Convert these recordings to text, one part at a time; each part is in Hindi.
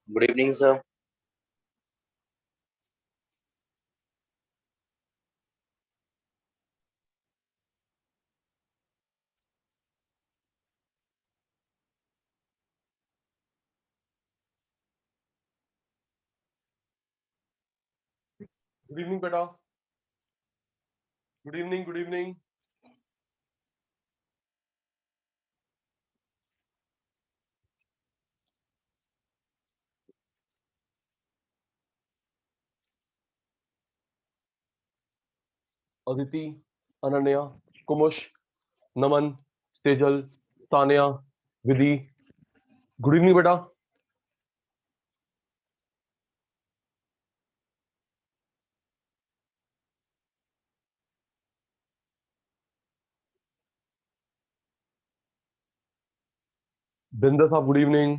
Good evening, sir. Good evening बेटा। Good evening, good evening. Aditi, Ananya, Kumush, Naman, Sejal, Tanya, Vidhi. Good evening बेटा। बिंदर साहब गुड इवनिंग।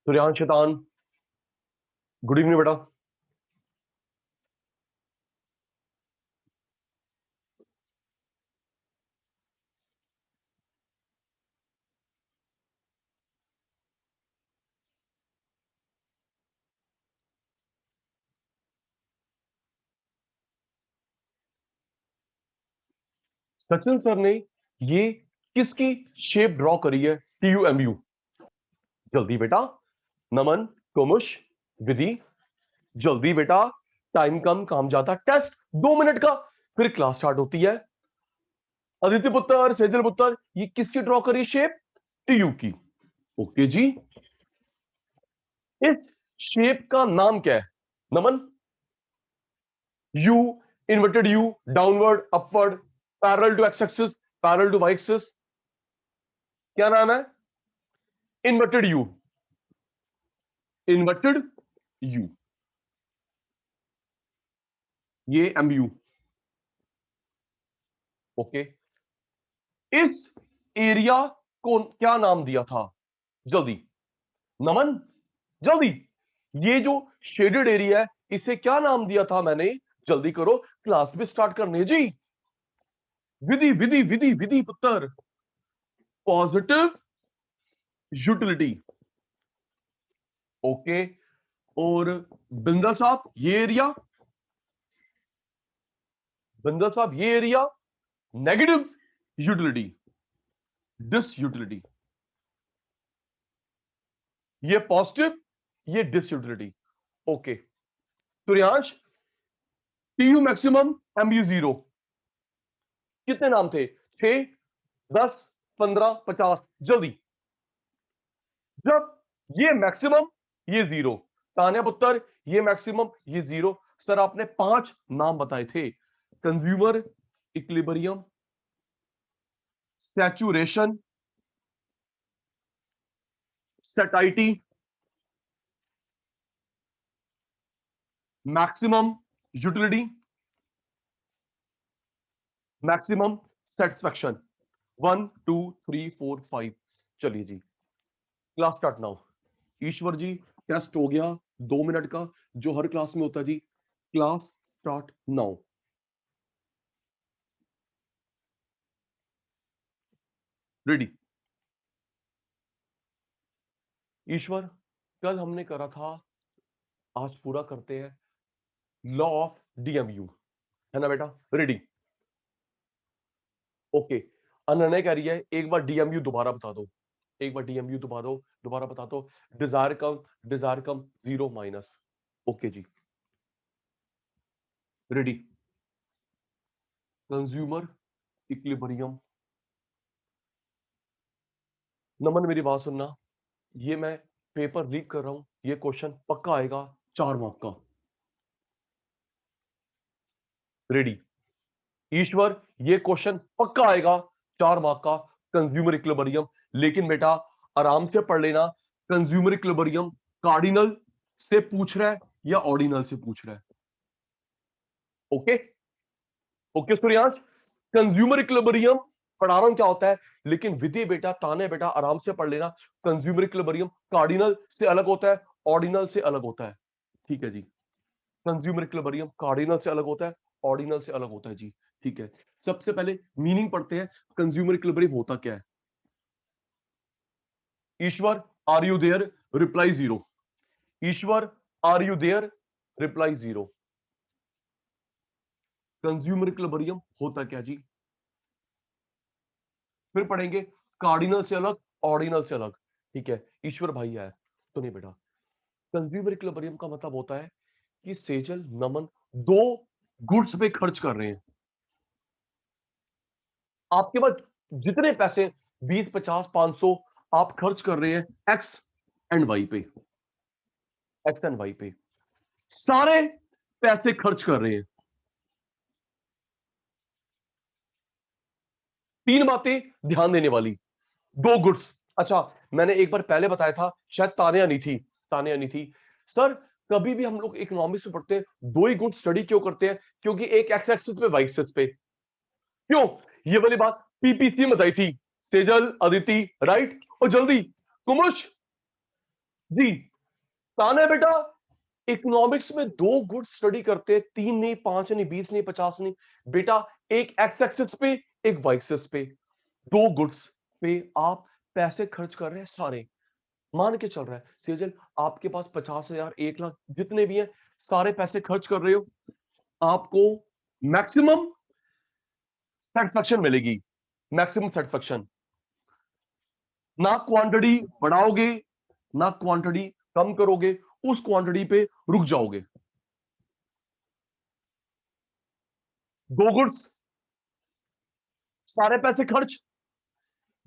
सूर्यांश, शैतान, गुड इवनिंग बेटा। सचिन सर ने ये किसकी शेप ड्रॉ करी है? TUMU। जल्दी बेटा। नमन, कुमुश, विधि, जल्दी बेटा। टाइम कम, काम ज्यादा। टेस्ट 2 मिनट का, फिर क्लास स्टार्ट होती है। आदित्य पुत्र, सेजल पुत्र, ये किसकी ड्रॉ करी शेप? TU की। ओके जी। इस शेप का नाम क्या है? Naman. U, inverted U, downward, upward, parallel to x axis, parallel to y axis, क्या नाम है? Inverted U. इन्वर्टेड यू, ये MU। ओके। इस एरिया को क्या नाम दिया था? जल्दी। नमन, जल्दी। ये जो शेडेड एरिया है, इसे क्या नाम दिया था मैंने? जल्दी करो, क्लास भी स्टार्ट करनी है जी। विधि, विधि, विधि, विधि पुत्र। Positive utility. ओके। और बिंदर साहब, ये एरिया? बिंदर साहब, ये area negative utility, disutility. ये पॉजिटिव, ये disutility. Okay. Suryansh, TU maximum, MU zero. कितने नाम थे? 6, 10, 15, 50। जल्दी। जब ये मैक्सिमम, ये जीरो। तान्या पुत्र, ये मैक्सिमम, ये जीरो। सर आपने 5 नाम बताए थे। Consumer equilibrium, saturation, सेटाइटी, maximum utility, maximum satisfaction. 1 2 3 4 5। चलिए जी, क्लास स्टार्ट नाउ। ईश्वर जी, टेस्ट हो गया 2 मिनट का, जो हर क्लास में होता है जी। Class start now. Ready? Ishwar, कल हमने करा था, आज पूरा करते हैं। लॉ ऑफ DMU, है ना बेटा? रेडी? ओके। अनन्या कह रही है एक बार DMU दोबारा बता दो। एक बार DMU दोबारा बता दो। डिजायर कम, जीरो माइनस। ओके जी। रेडी? Consumer equilibrium. नमन, मेरी बात सुनना। ये मैं पेपर लीक कर रहा हूं, ये क्वेश्चन पक्का आएगा 4 मार्क का। रेडी? ईश्वर, ये क्वेश्चन पक्का आएगा 4 मार्क का, कंज्यूमर इक्विलिब्रियम। लेकिन बेटा आराम से पढ़ लेना। कंज्यूमर इक्विलिब्रियम कार्डिनल से पूछ रहा है या ऑर्डिनल से पूछ रहा है? Okay. Okay Suryansh, consumer equilibrium पढ़ा रहा हूं क्या होता है, लेकिन विधि बेटा, ताने बेटा, आराम से पढ़ लेना। कंज्यूमर इक्विलिब्रियम कार्डिनल से अलग होता है, ऑर्डिनल से अलग होता है। ठीक है जी। कंज्यूमर इक्विलिब्रियम कार्डिनल से अलग होता है, ऑर्डिनल से अलग होता है जी। ठीक है। सबसे पहले मीनिंग पढ़ते हैं, कंज्यूमर इक्विलिब्रियम होता क्या है। Ishwar, are you there? Reply 0। Ishwar, are you there? Reply 0। Consumer equilibrium होता क्या जी? फिर पढ़ेंगे कार्डिनल से अलग, ऑर्डिनल से अलग। ठीक है, ईश्वर भाई है तो नहीं बेटा। कंज्यूमर इक्विलिब्रियम का मतलब होता है कि सेजल, नमन दो गुड्स पे खर्च कर रहे हैं। आपके पास जितने पैसे 20, 50, 500 आप खर्च कर रहे हैं एक्स एंड वाई पे, एक्स एंड वाई पे सारे पैसे खर्च कर रहे हैं। तीन बातें ध्यान देने वाली, दो गुड्स। अच्छा, मैंने एक बार पहले बताया था, शायद तानिया नहीं थी, तानिया नहीं थी। सर कभी भी हम लोग इकोनॉमिक्स में पढ़ते हैं, दो ही गुड्स स्टडी क्यों करते हैं? क्योंकि एक एक्स एक्सिस पे, वाई एक्सिस पे। क्यों? ये वाली बात पीपीसी में बताई थी, सेजल, अदिति, राइट? और जल्दी कुमुश जी, ताने बेटा इकोनॉमिक्स में दो गुड्स स्टडी करते हैं, 3 नहीं, 5 नहीं, 20 नहीं, 50 नहीं बेटा, एक एक्स एक्सिस पे, एक वाई एक्सिस पे, दो गुड्स पे आप पैसे खर्च कर रहे हैं सारे। मान के चल रहा है सेजल आपके पास 50,000, 1 लाख जितने भी हैं सारे पैसे खर्च कर रहे हो, आपको मैक्सिमम सेटिस्फेक्शन मिलेगी, मैक्सिमम सेटिस्फेक्शन। ना क्वांटिटी बढ़ाओगे, ना क्वांटिटी कम करोगे, उस क्वांटिटी पे रुक जाओगे। दो गुड्स, सारे पैसे खर्च,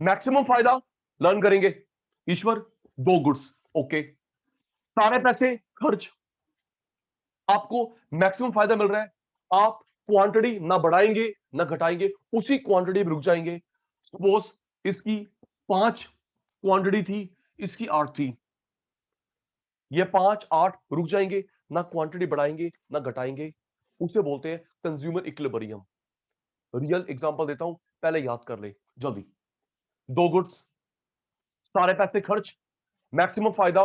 मैक्सिमम फायदा, लर्न करेंगे ईश्वर। दो गुड्स, ओके, सारे पैसे खर्च, आपको मैक्सिमम फायदा मिल रहा है, आप क्वांटिटी ना बढ़ाएंगे ना घटाएंगे, उसी क्वांटिटी में रुक जाएंगे। सपोज इसकी 5 क्वांटिटी थी, इसकी 8 थी, ये 5, 8 रुक जाएंगे, ना क्वांटिटी बढ़ाएंगे ना घटाएंगे, उसे बोलते हैं कंज्यूमर इक्विलिब्रियम। रियल एग्जांपल देता हूं, पहले याद कर ले जल्दी। दो गुड्स, सारे पैसे खर्च, मैक्सिमम फायदा,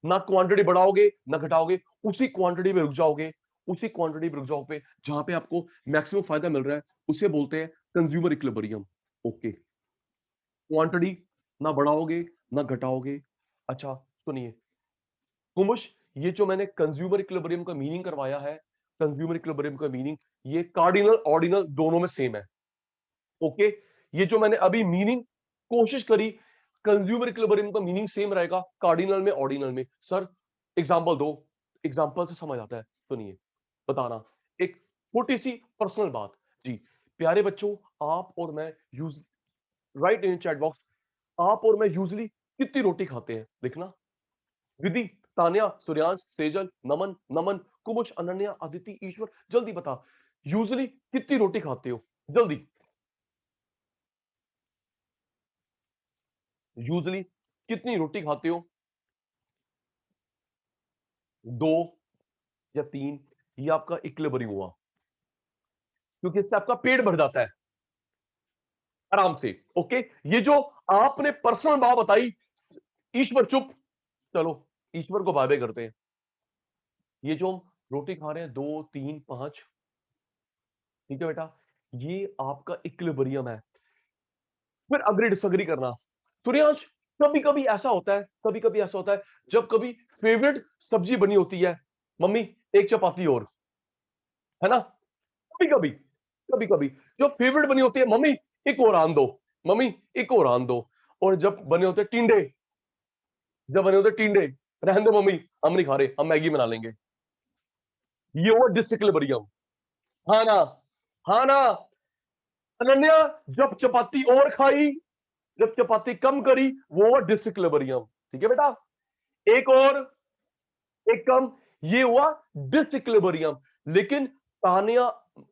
ना क्वांटिटी बढ़ाओगे ना घटाओगे, उसी क्वांटिटी में रुक जाओगे, उसी क्वांटिटी में रुक जाओगे जहां पे आपको मैक्सिमम फायदा मिल रहा है, उसे बोलते हैं कंज्यूमर इक्विलिब्रियम। ओके, क्वांटिटी ना बढ़ाओगे ना घटाओगे। अच्छा सुनिए कुमुश, ये जो मैंने कंज्यूमर इक्विलिब्रियम का मीनिंग करवाया है, कंज्यूमर इक्विलिब्रियम का मीनिंग ये कार्डिनल ऑर्डिनल दोनों में सेम है। ओके, ये जो मैंने अभी मीनिंग कोशिश करी, कंज्यूमर इक्विलिब्रियम का मीनिंग सेम रहेगा कार्डिनल में ऑर्डिनल में। सर एग्जांपल दो, एग्जांपल से समझ आता है, सुनिए बताना। एक छोटी सी पर्सनल बात जी, प्यारे बच्चों, आप और मैं यूज राइट इन चैट बॉक्स, आप और मैं यूजली कितनी रोटी खाते हैं लिखना। विधि, तान्या, सूर्यांश, सेजल, नमन, नमन, कुमुश, अनन्या, अदिति, ईश्वर, जल्दी बता यूजली कितनी रोटी खाते हो, जल्दी। यूजली कितनी रोटी खाते हो? दो या तीन, ये आपका इक्विलिब्रियम हुआ, क्योंकि इससे आपका पेट भर जाता है आराम से। ओके, ये जो आपने पर्सनल बात बताई, ईश्वर चुप, चलो ईश्वर को बाय बाय करते हैं। ये जो हम रोटी खा रहे हैं 2, 3, 5, ठीक है बेटा, ये आपका इक्विलिब्रियम है। फिर अग्री डिसएग्री करना। सूर्यांश, कभी कभी ऐसा होता है, कभी कभी ऐसा होता है जब कभी फेवरेट सब्जी बनी होती है, मम्मी एक चपाती और, है ना? कभी कभी, कभी कभी जो फेवरेट बनी होती है, मम्मी एक और आन दो, मम्मी एक और आन दो। और जब बने होते टिंडे, जब बने होते टिंडे, रहने दो मम्मी, हम नहीं खा रहे, हम मैगी बना लेंगे। ये हुआ डिसइक्विलिब्रियम। हाँ ना? हाँ ना? अनन्या, जब चपाती और खाई, जब चपाती कम करी, वो हुआ डिसइक्विलिब्रियम। ठीक है बेटा, एक और, एक कम, ये हुआ डिसइक्विलिब्रियम। लेकिन तानिया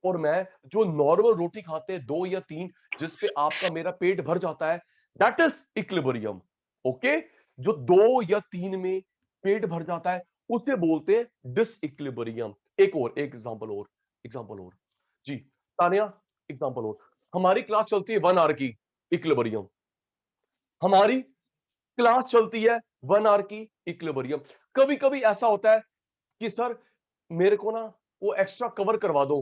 और मैं जो नॉर्मल रोटी खाते हैं 2 या 3, जिसपे आपका मेरा पेट भर जाता है, दैट इज इक्विलिब्रियम। ओके, जो 2 या 3 में पेट भर जाता है उसे बोलते हैं डिसइक्विलिब्रियम। एक और, एक एग्जांपल और, एग्जांपल और जी, तानिया एग्जांपल और। हमारी क्लास चलती है 1 आवर की, इक्विलिब्रियम। हमारी क्लास चलती है 1 आवर की, इक्विलिब्रियम। कभी कभी ऐसा होता है कि सर मेरे को ना वो एक्स्ट्रा कवर करवा दो,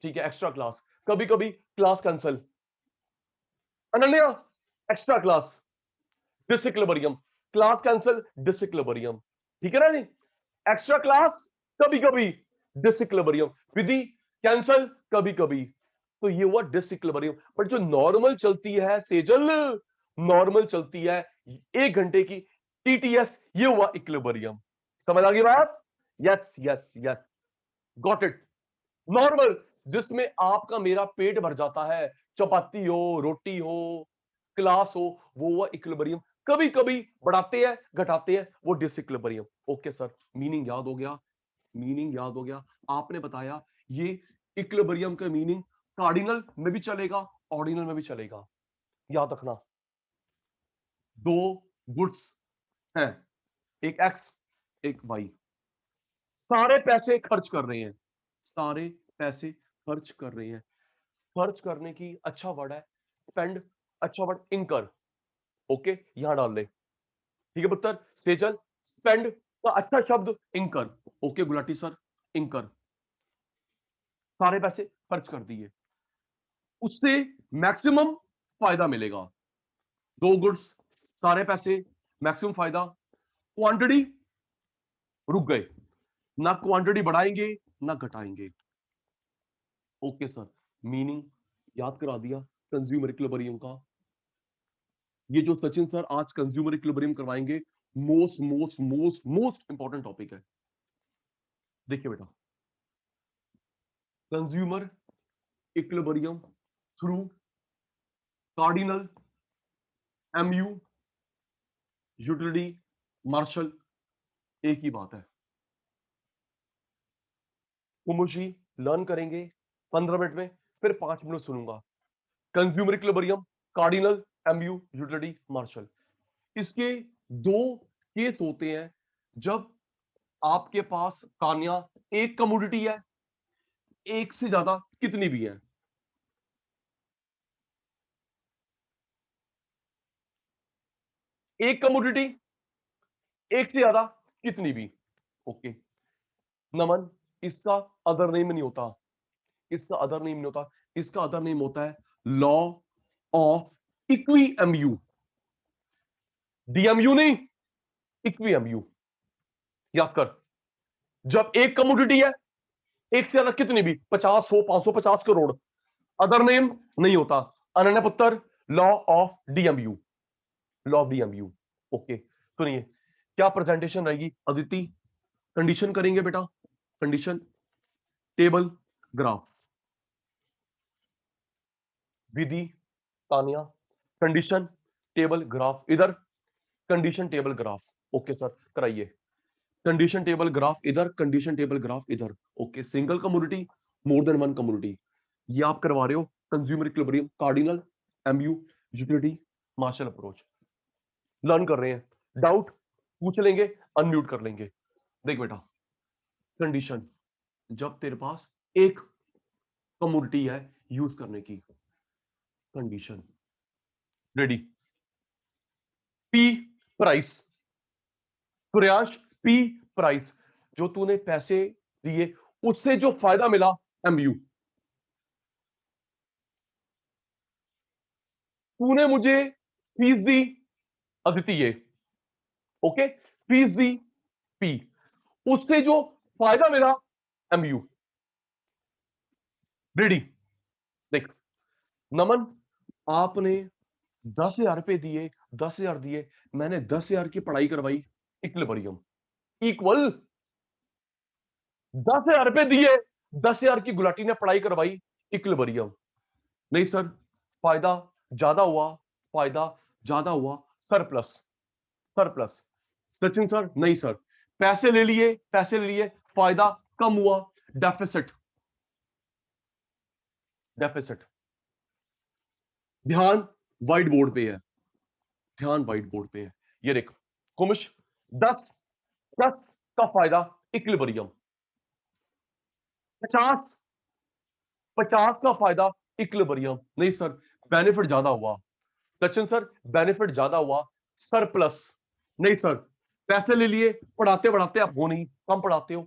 ठीक है, एक्स्ट्रा क्लास, कभी कभी class cancel. Ananya, extra class, disequilibrium. Class cancel, disequilibrium. ठीक है ना जी? एक्स्ट्रा क्लास कभी कभी, डिसइक्विलिब्रियम। विधि कैंसल कभी कभी, तो ये हुआ डिसइक्विलिब्रियम। बट जो नॉर्मल चलती है सेजल, नॉर्मल चलती है 1 घंटे की टीटीएस, ये हुआ इक्विलिब्रियम। समझ आ गई बात? Yes yes yes, got it. Normal, जिसमें आपका मेरा पेट भर जाता है, चपाती हो, रोटी हो, क्लास हो, वो हुआ इक्विलिब्रियम। कभी कभी बढ़ाते हैं घटाते हैं, वो डिसइक्विलिब्रियम। ओके सर, मीनिंग याद हो गया, मीनिंग याद हो गया। आपने बताया ये इक्विलिब्रियम का मीनिंग कार्डिनल में भी चलेगा, ऑर्डिनल में भी चलेगा। याद रखना, दो गुड्स हैं, एक एक्स एक वाई, सारे पैसे खर्च कर रहे हैं, सारे पैसे खर्च कर रहे हैं। खर्च करने की अच्छा वर्ड है स्पेंड, अच्छा वर्ड इनकर। ओके, यहां डाल ले। ठीक है पुत्र सेजल, स्पेंड का अच्छा शब्द इनकर। ओके गुलाटी सर, इनकर, सारे पैसे खर्च कर दिए, उससे मैक्सिमम फायदा मिलेगा। दो गुड्स, सारे पैसे, मैक्सिमम फायदा, क्वांटिटी रुक गए, ना क्वांटिटी बढ़ाएंगे ना घटाएंगे। ओके सर, मीनिंग याद करा दिया कंज्यूमर इक्विलिब्रियम का। ये जो सचिन सर आज कंज्यूमर इक्विलिब्रियम करवाएंगे, most most most most important topic है। देखिए बेटा, consumer equilibrium through cardinal, MU, utility, Marshall, एक ही बात है। कुमुशी लर्न करेंगे 15 मिनट में, फिर 5 मिनट सुनूंगा। Consumer equilibrium, cardinal, MU, utility, Marshall, इसके दो केस होते हैं। जब आपके पास कान्या एक कमोडिटी है, एक से ज्यादा कितनी भी है, एक कमोडिटी, एक से ज्यादा कितनी भी। ओके नमन, इसका अदर नेम नहीं होता, इसका अदर नेम नहीं होता, इसका अदर नेम होता है law of equi MU, DMU नहीं, इक्वी एमयू। याद कर, जब एक कमोडिटी है, एक से ज्यादा कितनी भी, 50 100 550 करोड़, अदर नेम नहीं होता। अनन्य पुत्र, law of DMU, law of DMU. Okay सुनिए, क्या प्रेजेंटेशन रहेगी अदिति? कंडीशन करेंगे बेटा, condition, table, graph, Vidhi, Tania, condition, table, graph इधर, condition table graph. Okay sir कराइए, कंडीशन टेबल ग्राफ इधर, कंडीशन टेबल ग्राफ इधर। Okay single community, more than one community, ये आप करवा रहे हो consumer equilibrium, cardinal, MU, utility, Marshall approach, learn कर रहे हैं। डाउट पूछ लेंगे, अनम्यूट कर लेंगे। देख बेटा, कंडीशन, जब तेरे पास एक कम्युनिटी है यूज करने की, कंडीशन रेडी, पी प्राइस, प्रयास, पी प्राइस, जो तूने पैसे दिए उससे जो फायदा मिला, एमयू, तूने मुझे फीस दी अदिति, ये ओके, फीस दी पी, उससे जो फायदा मिला, एमयू। रेडी, देख नमन, आपने 10,000 रुपए दिए, 10,000 दिए, मैंने 10,000 की पढ़ाई करवाई, इक्विलिब्रियम इक्वल, 10,000 रुपए दिए, 10,000 की गुलाटी ने पढ़ाई करवाई, इक्विलिब्रियम। नहीं सर, फायदा ज्यादा हुआ, फायदा ज्यादा हुआ, सरप्लस, सरप्लस। सचिन सर नहीं सर, पैसे ले लिए, पैसे ले लिए, फायदा कम हुआ, डेफिसिट, डेफिसिट। ध्यान व्हाइट बोर्ड पे है, ध्यान व्हाइट बोर्ड पे है। ये देख कुमिश, 10 10 का फायदा, इक्विलिब्रियम, 50 50 का फायदा, इक्विलिब्रियम। नहीं सर, बेनिफिट ज्यादा हुआ, सचिन सर बेनिफिट ज्यादा हुआ, सरप्लस। नहीं सर, पैसे ले लिए, पढ़ाते बढ़ाते आप हो नहीं, कम पढ़ाते हो,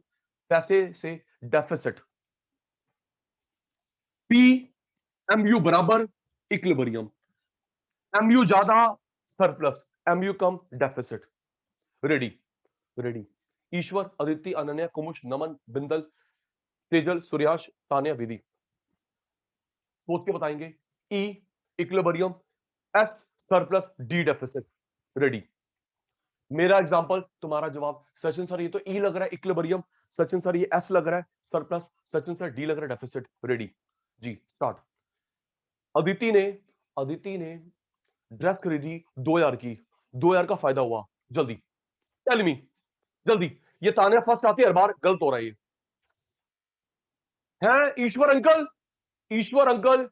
पैसे से डेफिसिट, पी एमयू बराबर इक्विलिब्रियम, एमयू ज्यादा सरप्लस, एमयू कम deficit. Ready ready. Ishwar, Aditi, Ananya, Kumush, Naman, Bindal, Tejal, Suryansh, Tanya, Vidhi. सोच के बताएंगे। E equilibrium, S surplus, D deficit. Ready. मेरा एग्जांपल, तुम्हारा जवाब। सचिन सर ये तो ई लग रहा है इक्विलिब्रियम, सचिन सर ये एस लग रहा है सरप्लस, सचिन सर डी लग रहा है डेफिसिट। रेडी जी, स्टार्ट। अदिति ने ड्रेस खरीदी 2000 की, 2000 का फायदा हुआ। जल्दी टेल मी, जल्दी। ये तान्या फर्स्ट आती है हर बार, गलत हो रहा है ये। है ईश्वर अंकल,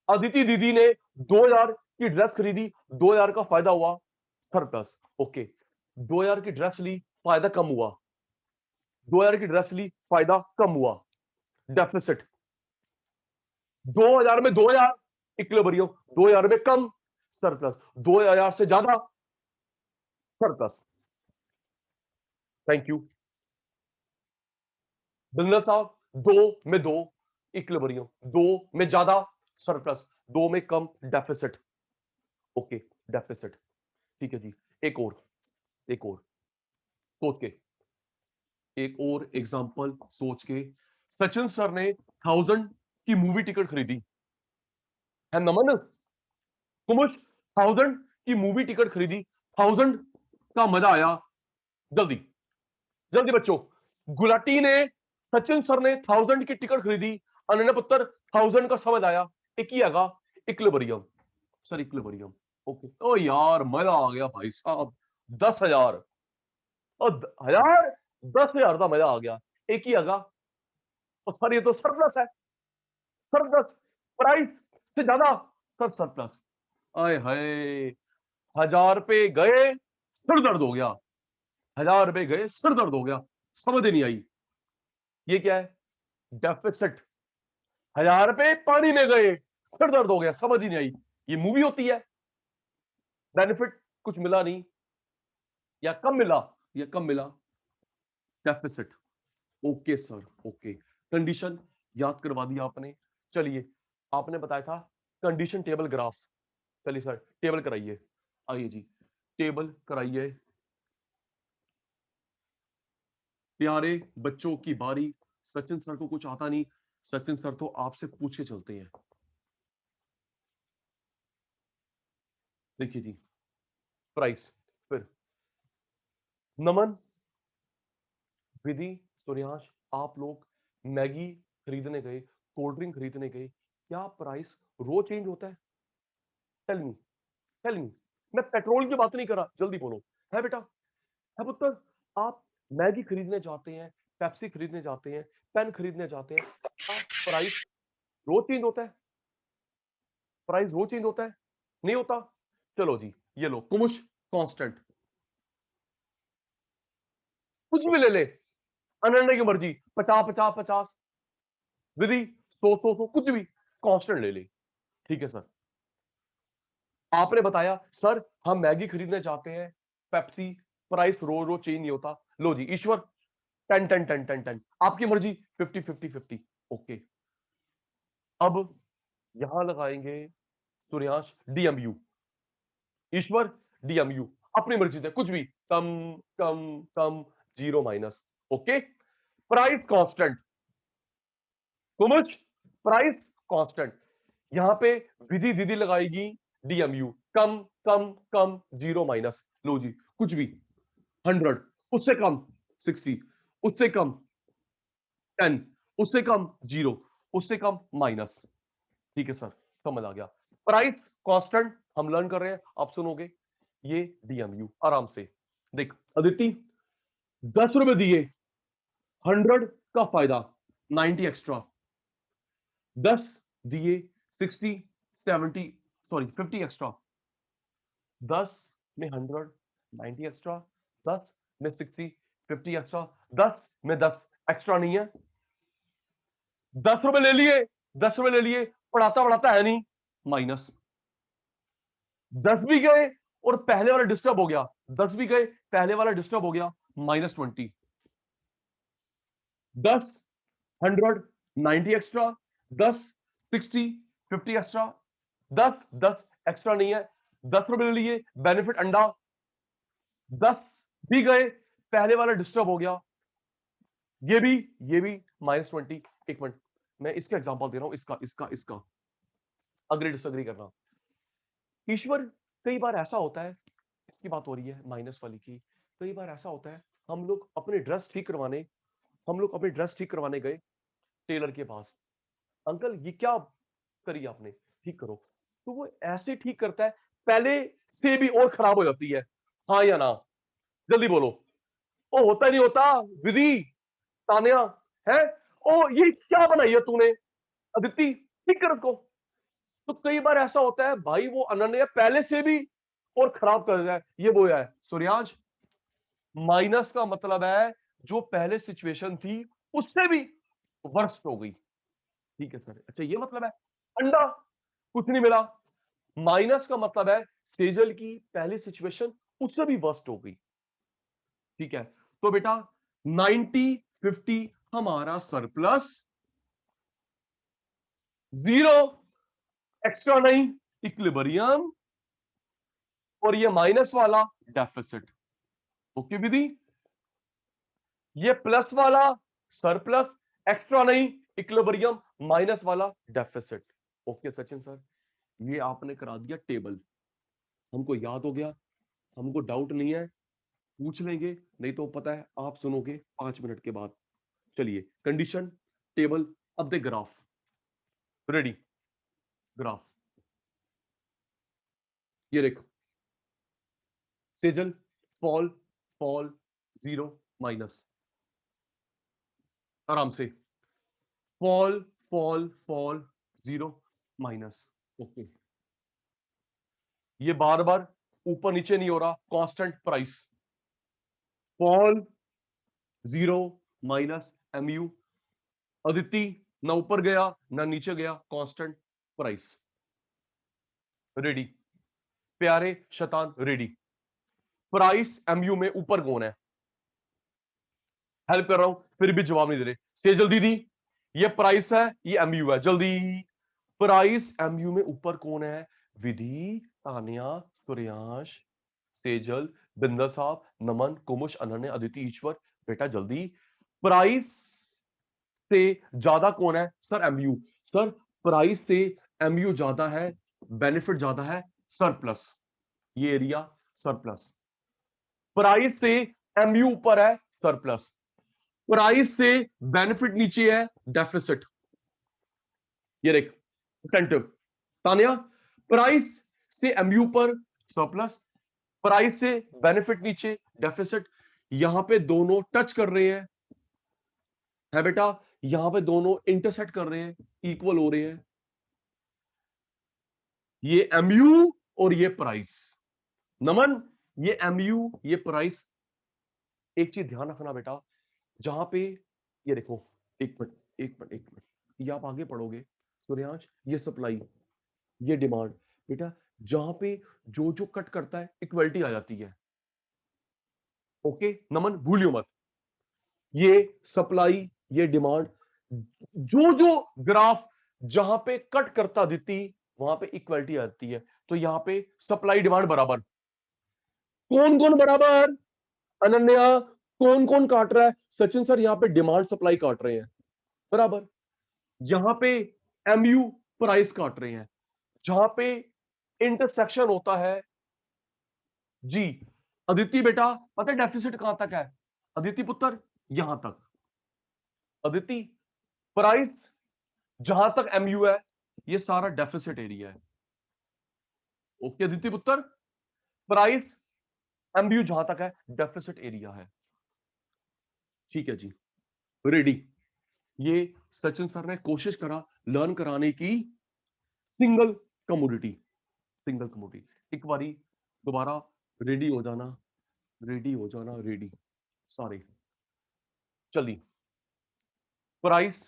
अदिति दीदी ने 2000 की ड्रेस खरीदी, 2000 का फायदा हुआ सरप्लस। ओके, 2000 की ड्रेस ली, फायदा कम हुआ, 2000 की ड्रेस ली, फायदा कम हुआ, डेफिसिट। 2000 में 2000 इक्विलिब्रियम, 2000 में कम सरप्लस, 2000 से ज्यादा सरप्लस। थैंक यू बिंदल साहब। 2 में 2 इक्विलिब्रियम, 2 में ज्यादा सरप्लस, 2 में कम डेफिसिट। Okay, deficit. ठीक है जी। एक और सोच के, एक और एग्जांपल सोच के। सचिन सर ने 1000 की मूवी टिकट खरीदी है। नमन, कुमुश, 1000 की मूवी टिकट खरीदी, 1000 का मजा आया। जल्दी जल्दी बच्चों। गुलाटी ने, सचिन सर ने 1000 की टिकट खरीदी, अनन्या पुत्र 1000 का समझ आया। एक ही आगा इक्विलिब्रियम, सर इक्विलिब्रियम। ओके, ओ यार मजा आ गया भाई साहब। 10,000 और 10,000 का मजा आ गया। एक ही आगा, और सर ये तो सरप्लस है, सरप्लस प्राइस से ज्यादा, सर सरप्लस। आए हाय, 1000 पे गए, सिर दर्द हो गया, 1000 पे गए, सिर दर्द हो गया, समझ ही नहीं आई। ये क्या है? डेफिसिट। 1000 पे पानी में गए, सिर दर्द हो गया, समझ ही नहीं आई। ये मूवी होती है। बेनिफिट कुछ मिला नहीं, या कम मिला, या कम मिला, deficit. Okay sir, okay. Condition याद करवा दिया आपने। चलिए, आपने बताया था कंडीशन टेबल ग्राफ। चलिए सर टेबल कराइए, आइए जी टेबल कराइए। प्यारे बच्चों की बारी। सचिन सर को कुछ आता नहीं, सचिन सर तो आपसे पूछ के चलते हैं। देखिए जी, प्राइस। फिर नमन, विधि, सूर्यांश, आप लोग मैगी खरीदने गए, कोल्ड ड्रिंक खरीदने गए, क्या प्राइस रोज चेंज होता है? Tell me, tell me. मैं पेट्रोल की बात नहीं कर रहा, जल्दी बोलो। है बेटा, है पुत्र। आप मैगी खरीदने जाते हैं, पेप्सी खरीदने जाते हैं, पेन खरीदने जाते हैं, क्या प्राइस रोज चेंज होता है? प्राइस रोज चेंज होता है? नहीं होता। चलो जी, ये लो कुमुश, कांस्टेंट, कुछ भी ले ले, अनन्या की मर्जी। 50 50 50, विधि 100 100 100, कुछ भी कांस्टेंट ले ले। ठीक है सर। आपने बताया सर हम मैगी खरीदने जाते हैं, पेप्सी, प्राइस रोज रोज चेंज नहीं होता। लो जी ईश्वर, 10 10 10 10 10, आपकी मर्जी। 50 50 50। ओके, अब यहां लगाएंगे सूर्यांश डीएमयू, ईश्वर डीएमयू, अपनी मर्जी से कुछ भी, कम कम कम, zero minus. Okay, price constant, Kumush price constant. यहां पे विधि दीदी लगाएगी डीएमयू, कम कम कम, जीरो माइनस। लो जी कुछ भी, 100, उससे कम 60, उससे कम 10, उससे कम जीरो, उससे कम माइनस। ठीक है सर, समझ आ गया। प्राइस कांस्टेंट हम लर्न कर रहे हैं, आप सुनोगे। ये डीएमयू आराम से देख। अदिति 10 रुपए दिए, 100 का फायदा, 90 एक्स्ट्रा। 10 दिए, 60 70, सॉरी 50 एक्स्ट्रा। 10 में 100, 90 एक्स्ट्रा। 10 में 60, 50 एक्स्ट्रा। 10 में 10 एक्स्ट्रा नहीं है। 10 रुपए ले लिए, 10 रुपए ले लिए, पढ़ाता पढ़ाता है नहीं, माइनस। 10 भी गए और पहले वाला डिस्टर्ब हो गया, 10 भी गए, पहले वाला डिस्टर्ब हो गया, -20। 10 100 90 एक्स्ट्रा, 10 60 50 एक्स्ट्रा। 10 10 एक्स्ट्रा नहीं है। 10 रुपए ले लिए, बेनिफिट अंडा, 10 भी गए, पहले वाला डिस्टर्ब हो गया, ये भी -20। एक मिनट, मैं इसका एग्जांपल दे रहा हूं, इसका अग्री डिसएग्री करना। ईश्वर, कई बार ऐसा होता है, इसकी बात हो रही है माइनस वाली की, कई बार ऐसा होता है हम लोग अपने ड्रेस ठीक करवाने गए टेलर के पास। अंकल ये क्या करी आपने, ठीक करो। तो वो ऐसे ठीक करता है, पहले से भी और खराब हो जाती है। हाँ या ना, जल्दी बोलो। ओ होता नहीं होता। विधि, तान्या, है। ओ ये क्या बनाई है तूने, अदिति, ठीक कर उसको। तो कई बार ऐसा होता है भाई, वो अनन्या पहले से भी और खराब कर दिया है, ये बोया है सूर्याज। माइनस का मतलब है जो पहले सिचुएशन थी उससे भी वर्स्ट हो गई। ठीक है सर, अच्छा ये मतलब है अंडा कुछ नहीं मिला। माइनस का मतलब है सेजल की पहली सिचुएशन उससे भी वर्स्ट हो गई। ठीक है, तो बेटा 90-50 हमारा सरप्लस, 0 एक्स्ट्रा नहीं इक्विलिब्रियम, और ये माइनस वाला डेफिसिट। ओके विधि, ये प्लस वाला सरप्लस, एक्स्ट्रा नहीं इक्विलिब्रियम, माइनस वाला डेफिसिट। ओके सचिन सर, ये आपने करा दिया टेबल, हमको याद हो गया, हमको डाउट नहीं है, पूछ लेंगे, नहीं तो पता है आप सुनोगे 5 मिनट के बाद। चलिए कंडीशन टेबल, अब दे ग्राफ, रेडी, ग्राफ, ये देखो सेजल, फॉल फॉल, 0 माइनस, आराम से fall fall fall, 0 minus. Okay, ये बार बार ऊपर नीचे नहीं हो रहा, constant price, fall 0 minus mu, Aditi ना ऊपर गया ना नीचे गया, कांस्टेंट प्राइस, रेडी, प्यारे शतान रेडी। प्राइस mu में ऊपर कौन है, हेल्प कर रहा हूं फिर भी जवाब नहीं दे रहे, से जल्दी दी, ये प्राइस है ये mu है, जल्दी। प्राइस mu में ऊपर कौन है, विधि, तान्या, सूर्यांश, सेजल, बिंदर साहब, नमन, कुमुश, अनन्या, अदिति, ईश्वर। बेटा जल्दी, प्राइस से ज्यादा कौन है सर, mu। सर प्राइस से mu ज्यादा है, बेनिफिट ज्यादा है, सरप्लस, ये एरिया सरप्लस। प्राइस से mu ऊपर है, सरप्लस। प्राइस से बेनिफिट नीचे है, डेफिसिट। ये देख अटेंटिव, तान्या, प्राइस से mu पर सरप्लस, प्राइस से बेनिफिट नीचे डेफिसिट। यहां पे दोनों टच कर रहे हैं, है बेटा, यहां पे दोनों इंटरसेक्ट कर रहे हैं, इक्वल हो रहे हैं, ये mu और ये प्राइस। नमन, ये mu ये प्राइस। एक चीज ध्यान रखना बेटा, जहां पे ये देखो, एक मिनट, ये आप आगे पढ़ोगे सूर्यांश, ये सप्लाई ये डिमांड, बेटा जहां पे जो जो कट करता है इक्वलिटी आ जाती है। ओके नमन, भूलियो मत, ये सप्लाई ये डिमांड, जो जो ग्राफ जहां पे कट करता दिखती वहां पे इक्वलिटी आती है। तो यहां पे सप्लाई डिमांड बराबर, कौन कौन बराबर, अनन्या, कौन कौन काट रहा है, सचिन सर यहां पे डिमांड सप्लाई काट रहे हैं बराबर, यहां पे mu प्राइस काट रहे हैं, जहां पे इंटरसेक्शन होता है जी। अदिति बेटा पता है डेफिसिट कहां तक है, अदिति पुत्र यहां तक, अदिति प्राइस जहां तक mu है ये सारा डेफिसिट एरिया है। ओके अदिति पुत्र, प्राइस mu जहां तक है डेफिसिट एरिया है। ठीक है जी, रेडी। ये सचिन सर ने कोशिश करा लर्न कराने की, सिंगल कमोडिटी, सिंगल कमोडिटी। एक बारी दोबारा रेडी हो जाना, रेडी हो जाना, रेडी सारे, चलिए प्राइस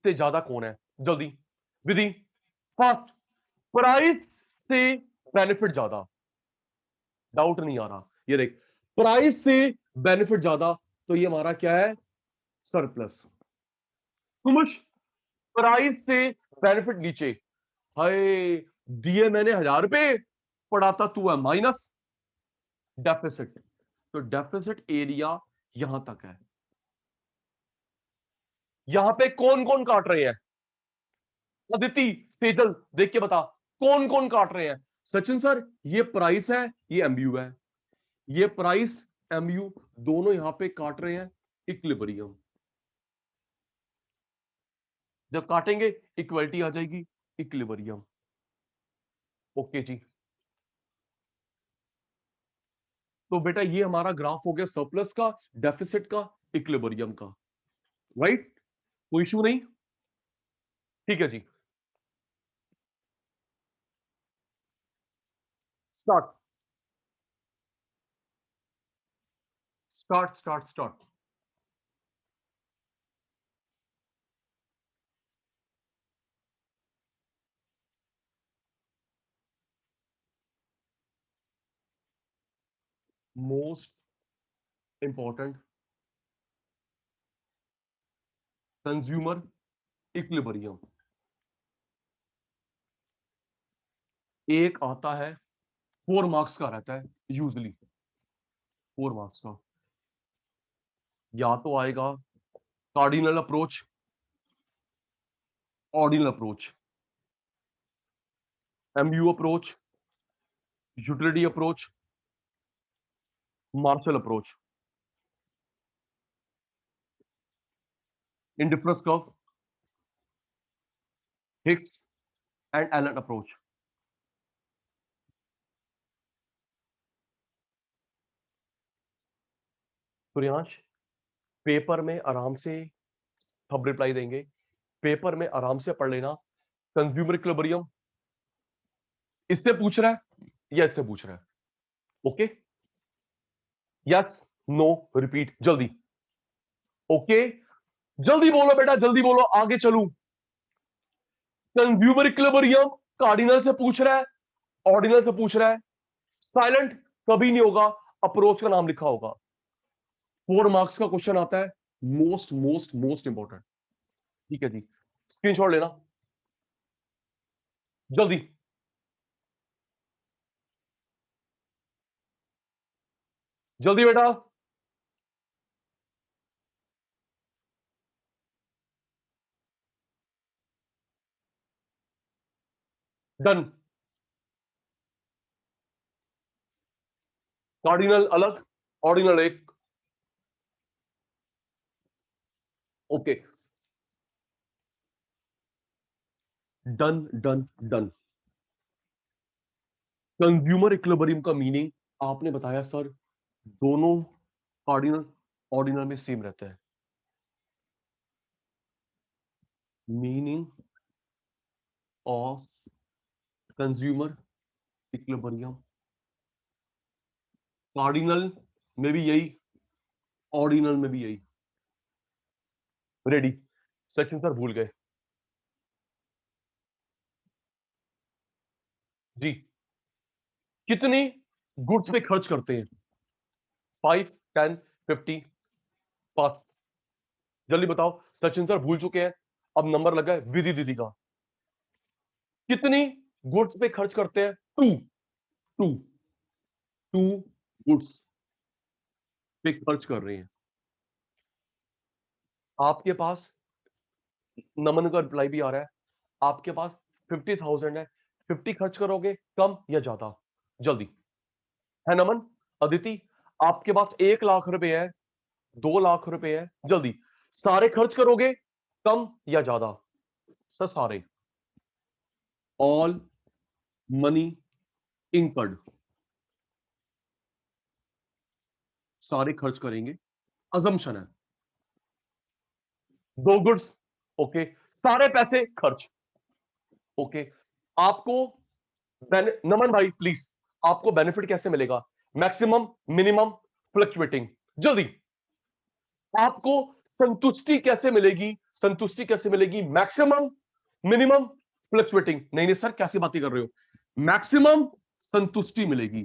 से ज्यादा कौन है, जल्दी विधि, फास्ट, प्राइस से बेनिफिट ज्यादा, डाउट नहीं आ रहा, ये देख प्राइस से बेनिफिट ज्यादा, तो ये हमारा क्या है, सरप्लस। खुश, प्राइस से बेनिफिट नीचे, हाय दिए मैंने 1000 रुपए, पढ़ाता तू है माइनस, डेफिसिट। तो डेफिसिट एरिया यहां तक है। यहां पे कौन कौन काट रहे हैं? अदिति, सेजल, देख के बता कौन कौन काट रहे हैं। सचिन सर, ये प्राइस है, ये एमयू है। ये प्राइस, एमयू, दोनों यहां पे काट रहे हैं इक्विलिब्रियम। जब काटेंगे इक्वलिटी आ जाएगी, इक्विलिब्रियम। ओके जी। तो बेटा ये हमारा ग्राफ हो गया सरप्लस का, डेफिसिट का, इक्विलिब्रियम का। राइट? कोई इशू नहीं? ठीक है जी। Start start start start. Most important consumer equilibrium. एक आता है, 4 मार्क्स का रहता है यूजली, 4 मार्क्स का। या तो आएगा cardinal approach, ordinal approach, MU approach, utility approach, Marshall approach, indifference curve, Hicks and Allen approach. Priyansh, paper में आराम से सब रिप्लाई देंगे, पेपर में आराम से पढ़ लेना। कंज्यूमर इक्विलिब्रियम इससे पूछ रहा है या इससे पूछ रहा है? ओके, यस, नो, रिपीट, जल्दी। ओके, जल्दी बोलो बेटा, जल्दी बोलो, आगे चलूं। कंज्यूमर इक्विलिब्रियम कार्डिनल से पूछ रहा है, ऑर्डिनल से पूछ रहा है। साइलेंट कभी नहीं होगा, अप्रोच का नाम लिखा होगा। 4 मार्क्स का क्वेश्चन आता है, मोस्ट मोस्ट मोस्ट इंपॉर्टेंट। ठीक है जी, स्क्रीनशॉट लेना जल्दी। जल्दी बेटा। डन। कार्डिनल अलग, ऑर्डिनल एक। Okay, done done done. Consumer equilibrium का मीनिंग आपने बताया सर, दोनों कार्डिनल ऑर्डिनल में सेम रहता है। Meaning of consumer equilibrium, cardinal में भी यही, ऑर्डिनल में भी यही। रेडी? सचिन सर भूल गए जी। कितनी गुड्स पे खर्च करते हैं? 5, 10, 50? पास। जल्दी बताओ, सचिन सर भूल चुके हैं, अब नंबर लगा है विधि दीदी का। कितनी गुड्स पे खर्च करते हैं? टू, टू, टू गुड्स पे खर्च कर रहे हैं। आपके पास नमन का रिप्लाई भी आ रहा है, आपके पास 50,000 है, 50 खर्च करोगे कम या ज्यादा? जल्दी। है नमन, अदिति, आपके पास 1 लाख रुपए है, 2 लाख रुपए है, जल्दी। सारे खर्च करोगे कम या ज्यादा? सर सारे, ऑल मनी इनकर्ड, सारे खर्च करेंगे, अजम्पशन है। 2 गुड्स, ओके, सारे पैसे खर्च। ओके, आपको नमन भाई प्लीज, आपको बेनिफिट कैसे मिलेगा? Maximum, minimum, fluctuating? जल्दी। आपको संतुष्टि कैसे मिलेगी? संतुष्टि कैसे मिलेगी? Maximum, minimum, fluctuating? नहीं नहीं सर, कैसी बातें कर रहे हो? मैक्सिमम संतुष्टि मिलेगी।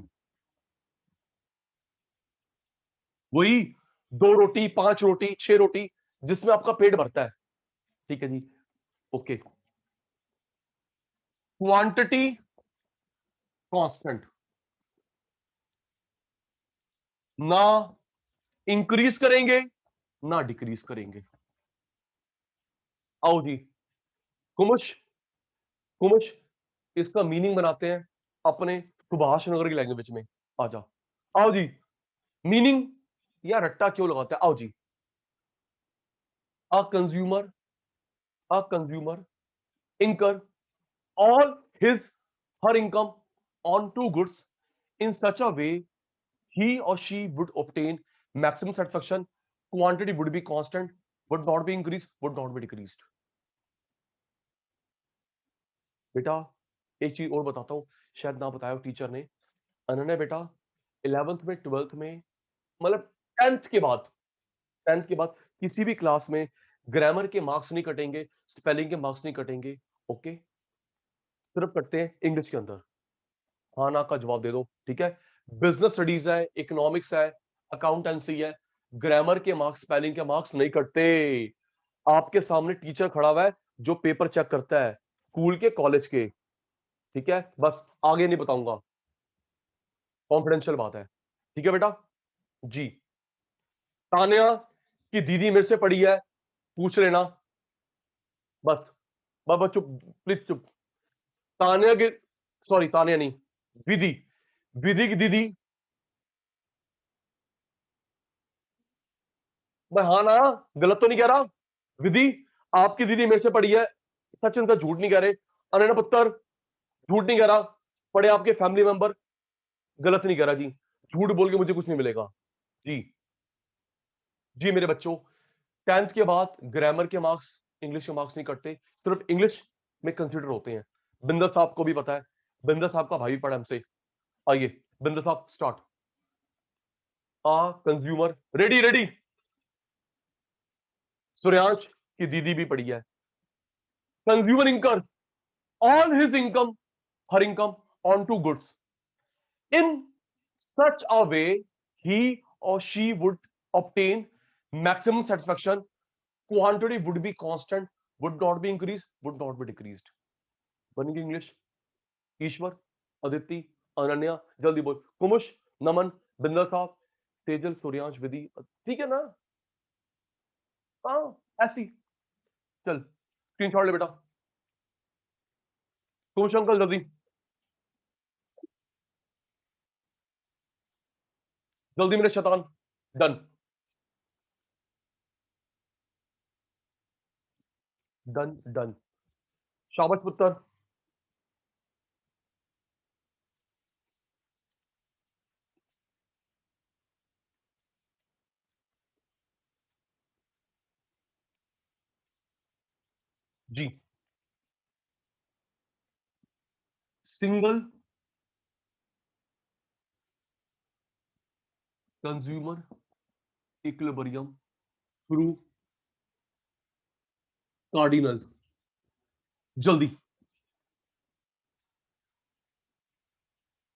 वही 2 रोटी, 5 रोटी, 6 रोटी, जिसमें आपका पेट भरता है। ठीक है जी, ओके। क्वांटिटी कांस्टेंट, ना इंक्रीज करेंगे ना डिक्रीज करेंगे। आओ जी, कुमुश, कुमुश, इसका मीनिंग बनाते हैं अपने सुभाष नगर की लैंग्वेज में। आ जाओ, आओ जी, मीनिंग या रट्टा क्यों लगाते हैं, आओ जी। A consumer, a consumer incur all his her income on two goods in such a way he or she would obtain maximum satisfaction, quantity would be constant, would not be increased, would not be decreased। बेटा एक चीज और बताता हूँ, शायद ना बताया टीचर ने। अनन्या बेटा 11th में 12th में, मतलब 10th के बाद, 10th के बाद किसी भी क्लास में ग्रामर के मार्क्स नहीं कटेंगे, स्पेलिंग के मार्क्स नहीं कटेंगे। ओके, सिर्फ कटते हैं इंग्लिश के अंदर। हाँ ना का जवाब दे दो, ठीक है। बिजनेस स्टडीज है, इकोनॉमिक्स है, अकाउंटेंसी है, ग्रामर के मार्क्स, स्पेलिंग के मार्क्स नहीं कटते। आपके सामने टीचर खड़ा हुआ है जो पेपर चेक करता है, स्कूल के कॉलेज के, ठीक है। बस आगे नहीं बताऊंगा, कॉन्फिडेंशियल बात है, ठीक है बेटा जी। तान्या की दीदी मेरे से पढ़ी है, पूछ लेना। बस बाबा चुप, प्लीज चुप। तान्या की, सॉरी तान्या नहीं, विधि, विधि की दीदी। मैं हाँ ना, गलत तो नहीं कह रहा। विधि, आपकी दीदी मेरे से पढ़ी है, सचिन सर झूठ नहीं कह रहे। अनन्या पुत्र झूठ नहीं कह रहा, पढ़े आपके फैमिली मेंबर, गलत नहीं कह रहा जी। झूठ बोल के मुझे कुछ नहीं मिलेगा जी। जी मेरे बच्चों, 10th के बाद ग्रामर के मार्क्स, इंग्लिश के मार्क्स नहीं कटते, सिर्फ इंग्लिश में कंसिडर होते हैं। बिंदर साहब को भी पता है, बिंदर साहब का भाई पढ़ा हमसे। आइए बिंदर साहब स्टार्ट। आ कंज्यूमर, रेडी रेडी। सूर्यांश की दीदी भी पढ़ी है। कंज्यूमर इनकर all his income, her income on two goods in such a way he or she would obtain maximum satisfaction, quantity would be constant, would not be increased, would not be decreased। बनेगी इंग्लिश। ईश्वर, अदिति, अनन्या, जल्दी बोल। कुमुश, नमन, बिंदर साहब, तेजल, सूर्यांश, विधि, ठीक है ना। हाँ ऐसी, चल स्क्रीनशॉट ले बेटा। कुमुश अंकल जल्दी, जल्दी मेरे शैतान। डन, डन डन, शाबाश पुत्र। जी, single consumer equilibrium through cardinal. जल्दी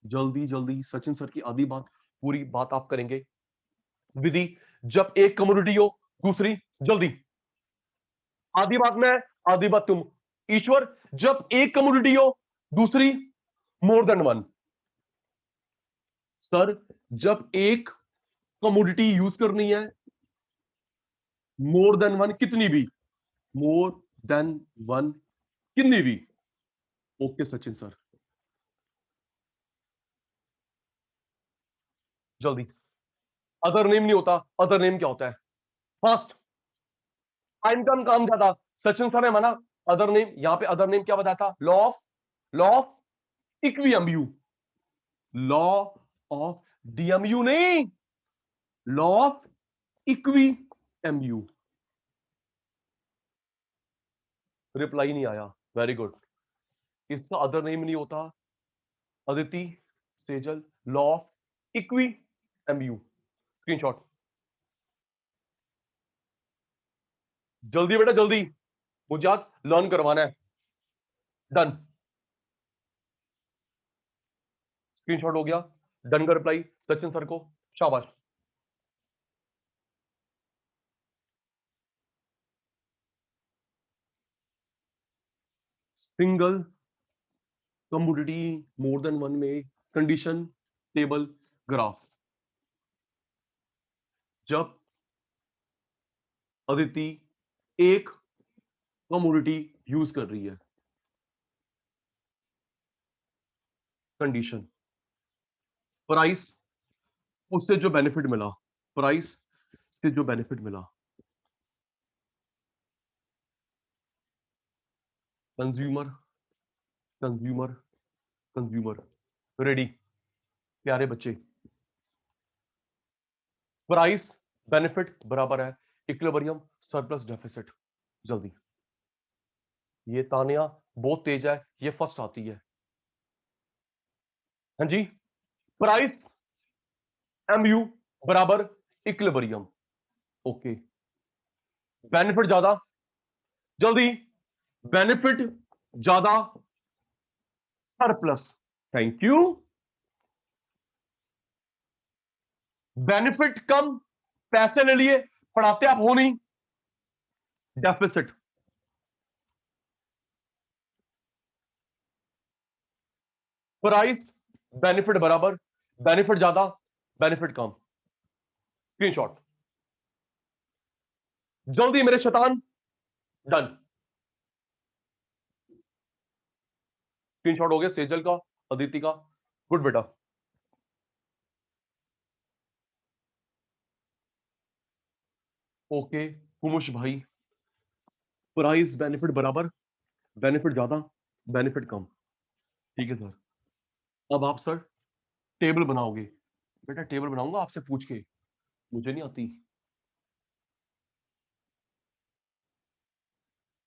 जल्दी जल्दी, सचिन सर की आधी बात, पूरी बात आप करेंगे। विधि, जब एक कम्युनिटी हो, दूसरी, जल्दी, आधी बात मैं, आधी बात तुम। ईश्वर, जब एक कम्युनिटी हो, दूसरी, मोर देन वन। सर, जब एक कमोडिटी यूज करनी है, मोर देन वन कितनी भी, मोर देन वन कितनी भी। ओके सचिन सर, जल्दी। अदर नेम नहीं होता, अदर नेम क्या होता है, फास्ट। टाइम कम, काम ज्यादा। सचिन सर ने माना अदर नेम, यहां पे अदर नेम क्या बताया था, law of equi MU, law of DMU नहीं, लॉ ऑफ इक्विएमयू। रिप्लाई नहीं आया, वेरी गुड। इसका अदर नेम नहीं होता, Aditi, Sejal, law of equi MU. Screenshot, जल्दी बेटा जल्दी, मुझे आज लर्न करवाना है। डन, स्क्रीनशॉट हो गया, डन का रिप्लाई सचिन सर को, शाबाश। सिंगल कमोडिटी मोर देन वन में कंडीशन टेबल ग्राफ। जब अदिति एक कमोडिटी यूज कर रही है, कंडीशन प्राइस, उससे जो बेनिफिट मिला, प्राइस से जो बेनिफिट मिला, कंज्यूमर कंज्यूमर कंज्यूमर। रेडी प्यारे बच्चे, प्राइस बेनिफिट बराबर है इक्विलिब्रियम सरप्लस डेफिसिट। जल्दी, ये तानिया बहुत तेज है, ये फर्स्ट आती है। हाँ जी, प्राइस एमयू बराबर इक्विलिब्रियम। ओके, बेनिफिट ज्यादा, जल्दी, बेनिफिट ज्यादा सरप्लस। Thank you. बेनिफिट कम, पैसे ले लिए, पढ़ाते आप हो नहीं, डेफिसिट। प्राइस बेनिफिट बराबर, बेनिफिट ज्यादा, बेनिफिट कम। स्क्रीनशॉट, जल्दी मेरे शैतान। डन, स्क्रीनशॉट हो गया सेजल का, अदिति का। गुड बेटा। ओके कुमुश भाई, प्राइस बेनिफिट बराबर, बेनिफिट ज्यादा, बेनिफिट कम। ठीक है सर। अब आप सर टेबल बनाओगे। बेटा टेबल बनाऊंगा आपसे पूछ के, मुझे नहीं आती,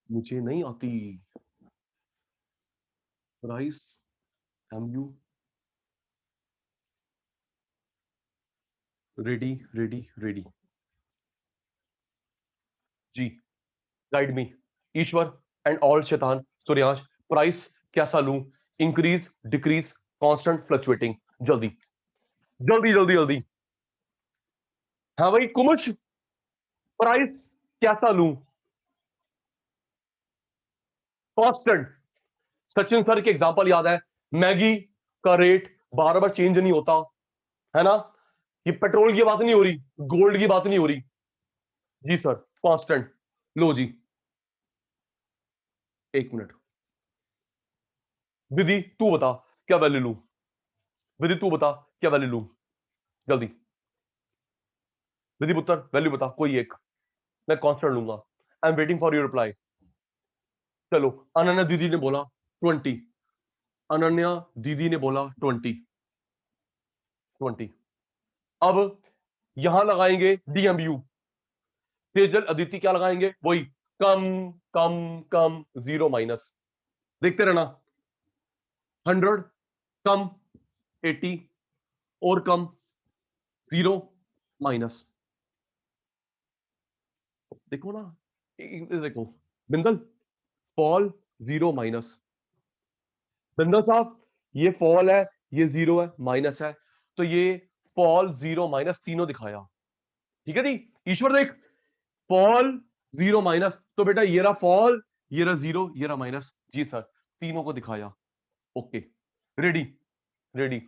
मुझे नहीं आती। Price MU, ready ready ready. जी, guide me Ishwar and all शैतान सूर्यांश। प्राइस कैसा लूं, इंक्रीज डिक्रीज कांस्टेंट फ्लक्चुएटिंग। जल्दी जल्दी जल्दी जल्दी। हाँ भाई कुमुश, प्राइस कैसा लूं, कांस्टेंट। सचिन सर के एग्जांपल याद है, मैगी का रेट बार बार चेंज नहीं होता है ना, ये पेट्रोल की बात नहीं हो रही, गोल्ड की बात नहीं हो रही। जी सर, कांस्टेंट। लो जी, एक मिनट, विधि तू बता क्या वैल्यू लूं, विधि तू बता क्या वैल्यू लूं, जल्दी। विधि पुत्र वैल्यू बता कोई एक, मैं कांस्टेंट लूंगा। I am waiting for your reply. चलो, अनन्या दीदी ने बोला 20, अनन्या दीदी ने बोला 20। अब यहां लगाएंगे डीएमयू, तेजल अदिति क्या लगाएंगे, वही कम कम कम, जीरो माइनस। देखते रहना, 100 कम, 80 और कम, जीरो माइनस। देखो ना, देखो Bindal, fall zero minus. Bindal साहब, ये फॉल है, ये जीरो है, माइनस है, तो ये फॉल जीरो माइनस तीनों दिखाया। ठीक है जी, ईश्वर देख, फॉल जीरो माइनस, तो बेटा ये रहा फॉल, ये रहा जीरो, ये रहा माइनस। जी सर, तीनों को दिखाया। Okay, ready ready.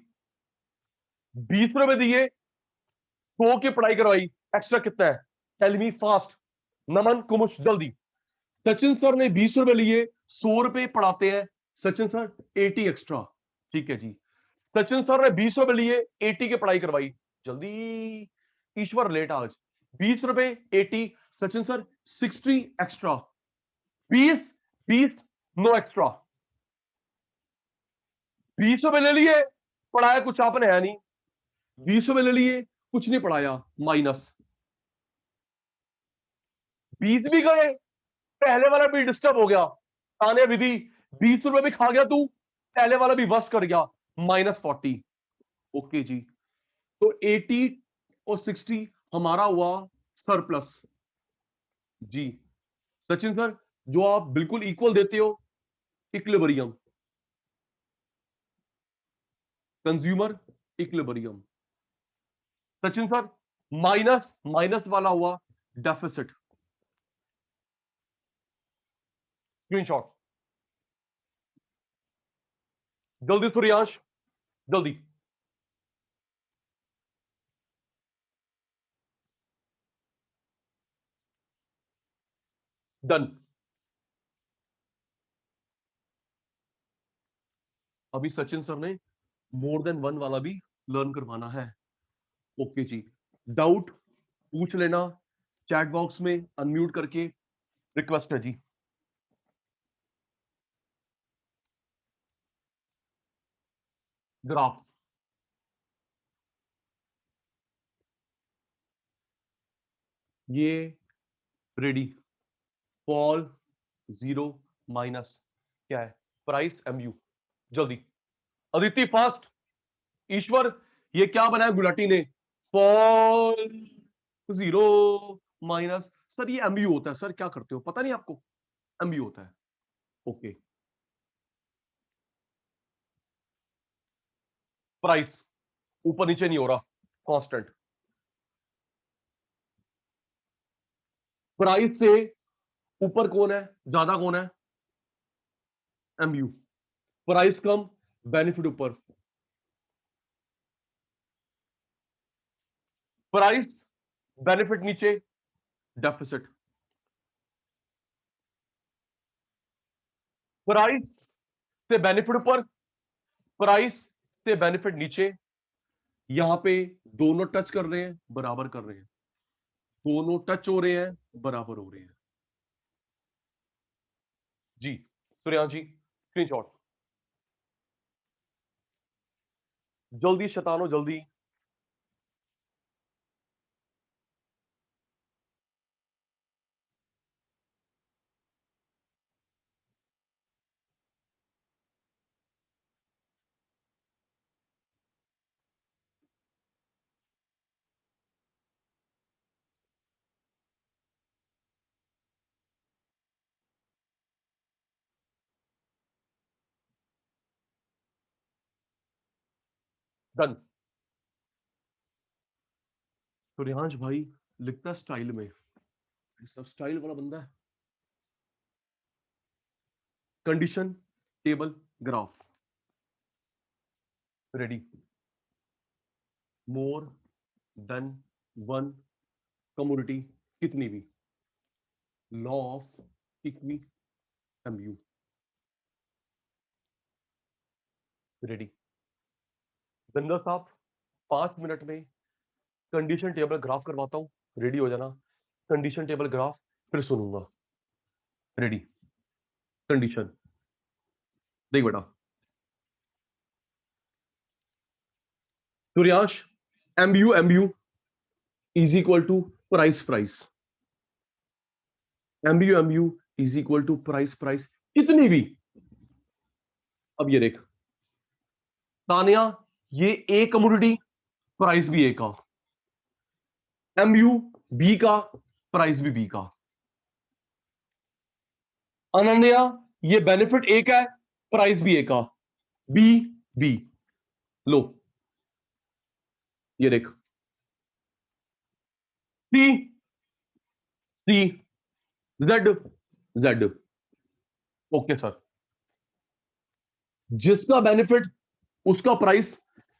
20 रुपए दिए, 100 की पढ़ाई करवाई, एक्स्ट्रा कितना है, टेल मी फास्ट। नमन कुमुश जल्दी। सचिन सर ने 20 रुपए लिए, 100 रुपए पढ़ाते हैं, सचिन सर 80 एक्स्ट्रा। ठीक है जी, सचिन सर ने 20 रुपए लिए, 80 की पढ़ाई करवाई। जल्दी, ईश्वर लेट आज। 20 रुपए 80, Sachin sir 60 extra. 20 20 no extra. 20 रुपए ले लिए, पढ़ाया कुछ आपने है नहीं, 20 रुपए ले लिए, कुछ नहीं पढ़ाया, माइनस। 20 भी गए, पहले वाला भी डिस्टर्ब हो गया, ताने विधि, 20 रुपए भी खा गया तू, पहले वाला भी वस्त कर गया, -40। ओके जी, तो 80 और 60 हमारा हुआ सरप्लस। जी सचिन सर, जो आप बिल्कुल इक्वल देते हो, equilibrium, consumer equilibrium. Sachin sir, minus minus वाला हुआ डेफिसिट। स्क्रीनशॉट, जल्दी सूर्यांश, जल्दी। डन। अभी सचिन सर ने मोर देन वन वाला भी लर्न करवाना है। ओके जी, डाउट पूछ लेना चैट बॉक्स में अनम्यूट करके, रिक्वेस्ट है जी। ग्राफ ये रेडी, फॉल जीरो माइनस क्या है, प्राइस एमयू। जल्दी अदिति फास्ट। ईश्वर ये क्या बनाया गुलाटी ने, फॉल जीरो माइनस। सर ये एमयू होता है सर, क्या करते हो पता नहीं आपको, एमयू होता है। ओके, प्राइस ऊपर नीचे नहीं हो रहा, कांस्टेंट। प्राइस से ऊपर कौन है, ज्यादा कौन है, एमयू। प्राइस कम, बेनिफिट ऊपर। प्राइस बेनिफिट नीचे, डेफिसिट। प्राइस से बेनिफिट ऊपर, प्राइस से बेनिफिट नीचे। यहां पे दोनों टच कर रहे हैं, बराबर कर रहे हैं, दोनों टच हो रहे हैं, बराबर हो रहे हैं जी। सूर्या जी स्क्रीनशॉट, जल्दी शतानो जल्दी। डन। सूर्यांश भाई लिखता है स्टाइल में, सब स्टाइल वाला बंदा है। कंडीशन टेबल ग्राफ रेडी, मोर देन वन कम्युनिटी कितनी भी, law of equi MU ready. गंदा साहब 5 मिनट में कंडीशन टेबल ग्राफ करवाता हूं, रेडी हो जाना। कंडीशन टेबल ग्राफ फिर सुनूंगा, रेडी। कंडीशन देख बेटा, Suryansh MU MU is equal to price price, MU MU is equal to price price कितनी भी। अब ये देख तानिया, ये ए कमोडिटी, प्राइस भी ए का, एमयू बी का, प्राइस भी बी का। अनन्या ये बेनिफिट ए का है, प्राइस भी ए का, बी बी। लो ये देख, सी सी, जेड जेड। ओके सर, जिसका बेनिफिट उसका प्राइस,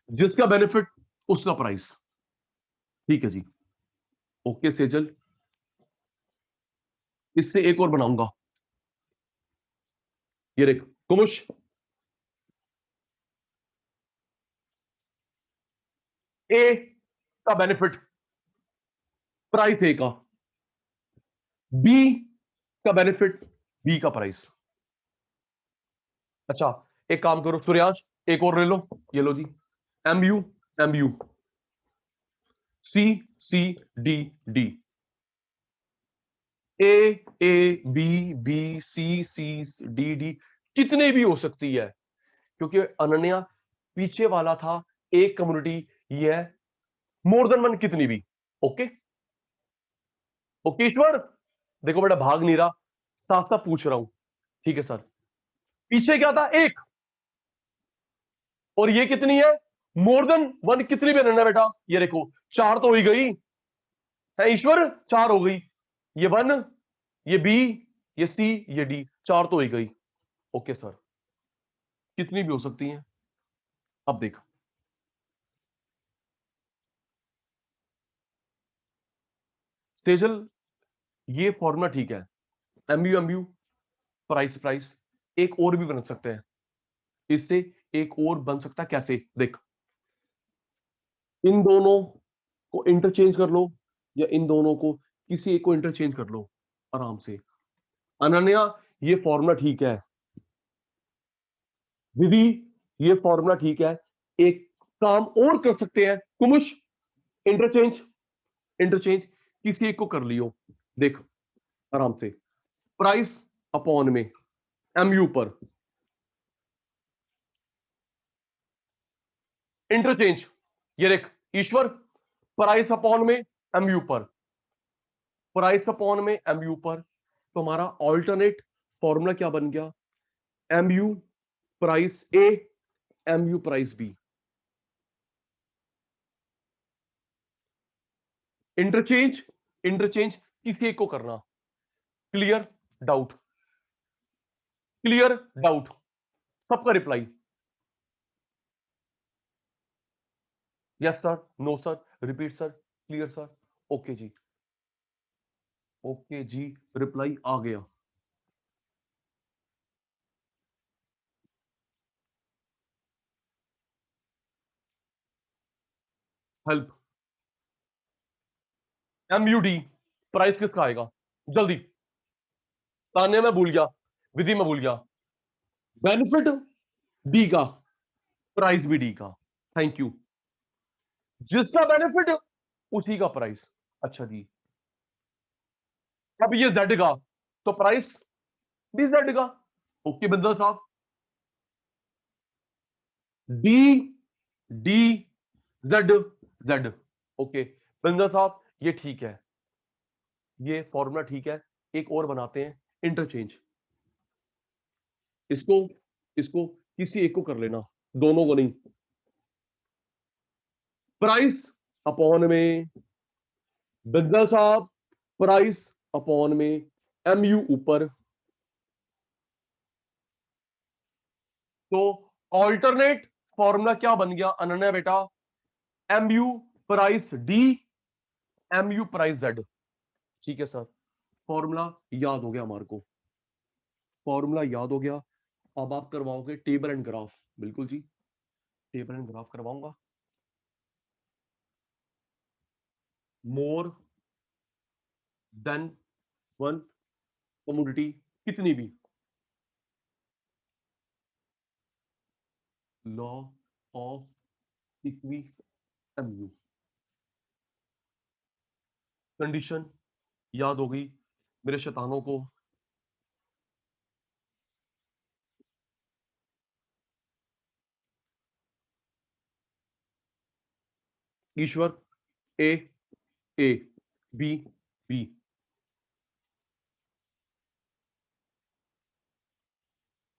जिसका बेनिफिट उसका प्राइस। ठीक है जी। ओके सेजल, इससे एक और बनाऊंगा, ये देख कुमुश, ए का बेनिफिट प्राइस ए का, बी का बेनिफिट बी का प्राइस। अच्छा एक काम करो सूर्याश, एक और ले लो, ये लो जी, M U M U, C C D D, A A B B C C D D, कितने भी हो सकती है, क्योंकि अनन्या पीछे वाला था एक कम्युनिटी, ये है मोर देन वन कितनी भी। ओके ओके ईश्वर, देखो बेटा भाग नहीं रहा, साफ साफ पूछ रहा हूं, ठीक है सर। पीछे क्या था एक, और ये कितनी है, मोर देन वन कितनी भी रहना बेटा, ये देखो चार तो हो ही गई है ईश्वर, चार हो गई, ये वन, ये बी, ये सी, ये डी, चार तो हो ही गई। ओके सर, कितनी भी हो सकती हैं। अब देख सेजल, ये फॉर्मूला ठीक है, MU प्राइस प्राइस, एक और भी बन सकते हैं इससे, एक और बन सकता है कैसे, देख इन दोनों को इंटरचेंज कर लो या इन दोनों को किसी एक को इंटरचेंज कर लो आराम से। अनन्या ये फॉर्मूला ठीक है, विधि ये फॉर्मूला ठीक है, एक काम और कर सकते हैं कुमुश, इंटरचेंज इंटरचेंज किसी एक को कर लियो, देख आराम से, प्राइस अपॉन में MU पर इंटरचेंज, ये देख ईश्वर प्राइस अपॉन में MU पर, प्राइस अपॉन में MU पर, तो हमारा ऑल्टरनेट फॉर्मूला क्या बन गया, MU price A MU price B। Interchange interchange किसी एक को करना, क्लियर डाउट, क्लियर डाउट, सबका reply yes sir, no sir, repeat sir, clear sir, okay जी, ओके जी, रिप्लाई आ गया। हेल्प MUD प्राइस किसका आएगा, जल्दी, तान्या मैं भूल गया, विधि में भूल गया, बेनिफिट डी का, प्राइस भी डी का, थैंक यू, जिसका बेनिफिट उसी का प्राइस। अच्छा जी, अब ये जेड का तो प्राइस भी जेड का, ओके बिंदल साहब, D D Z Z, okay Bindal साहब ये ठीक है, ये फॉर्मूला ठीक है, एक और बनाते हैं इंटरचेंज, इसको इसको किसी एक को कर लेना, दोनों को नहीं, प्राइस अपॉन में बिंदल साहब, प्राइस अपॉन में MU ऊपर, तो ऑल्टरनेट फॉर्मूला क्या बन गया अनन्या बेटा, MU price D MU price Z, ठीक है सर, फॉर्मूला याद हो गया हमारे को, फॉर्मूला याद हो गया। अब आप करवाओगे टेबल एंड ग्राफ, बिल्कुल जी, टेबल एंड ग्राफ करवाऊंगा, मोर देन वन कमोडिटी कितनी भी, law of equi MU, condition याद हो गई मेरे शैतानों को, ईश्वर A A B B,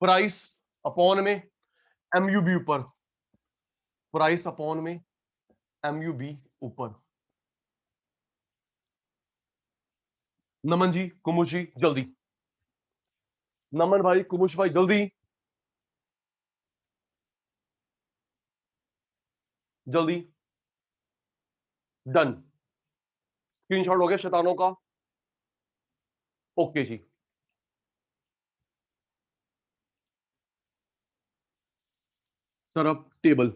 price upon में MU B ऊपर, प्राइस अपॉन में MU B ऊपर, नमन जी कुमुश जी जल्दी, नमन भाई कुमुश भाई जल्दी जल्दी, डन, स्क्रीनशॉट हो गया शैतानों का, ओके जी, सर अब टेबल,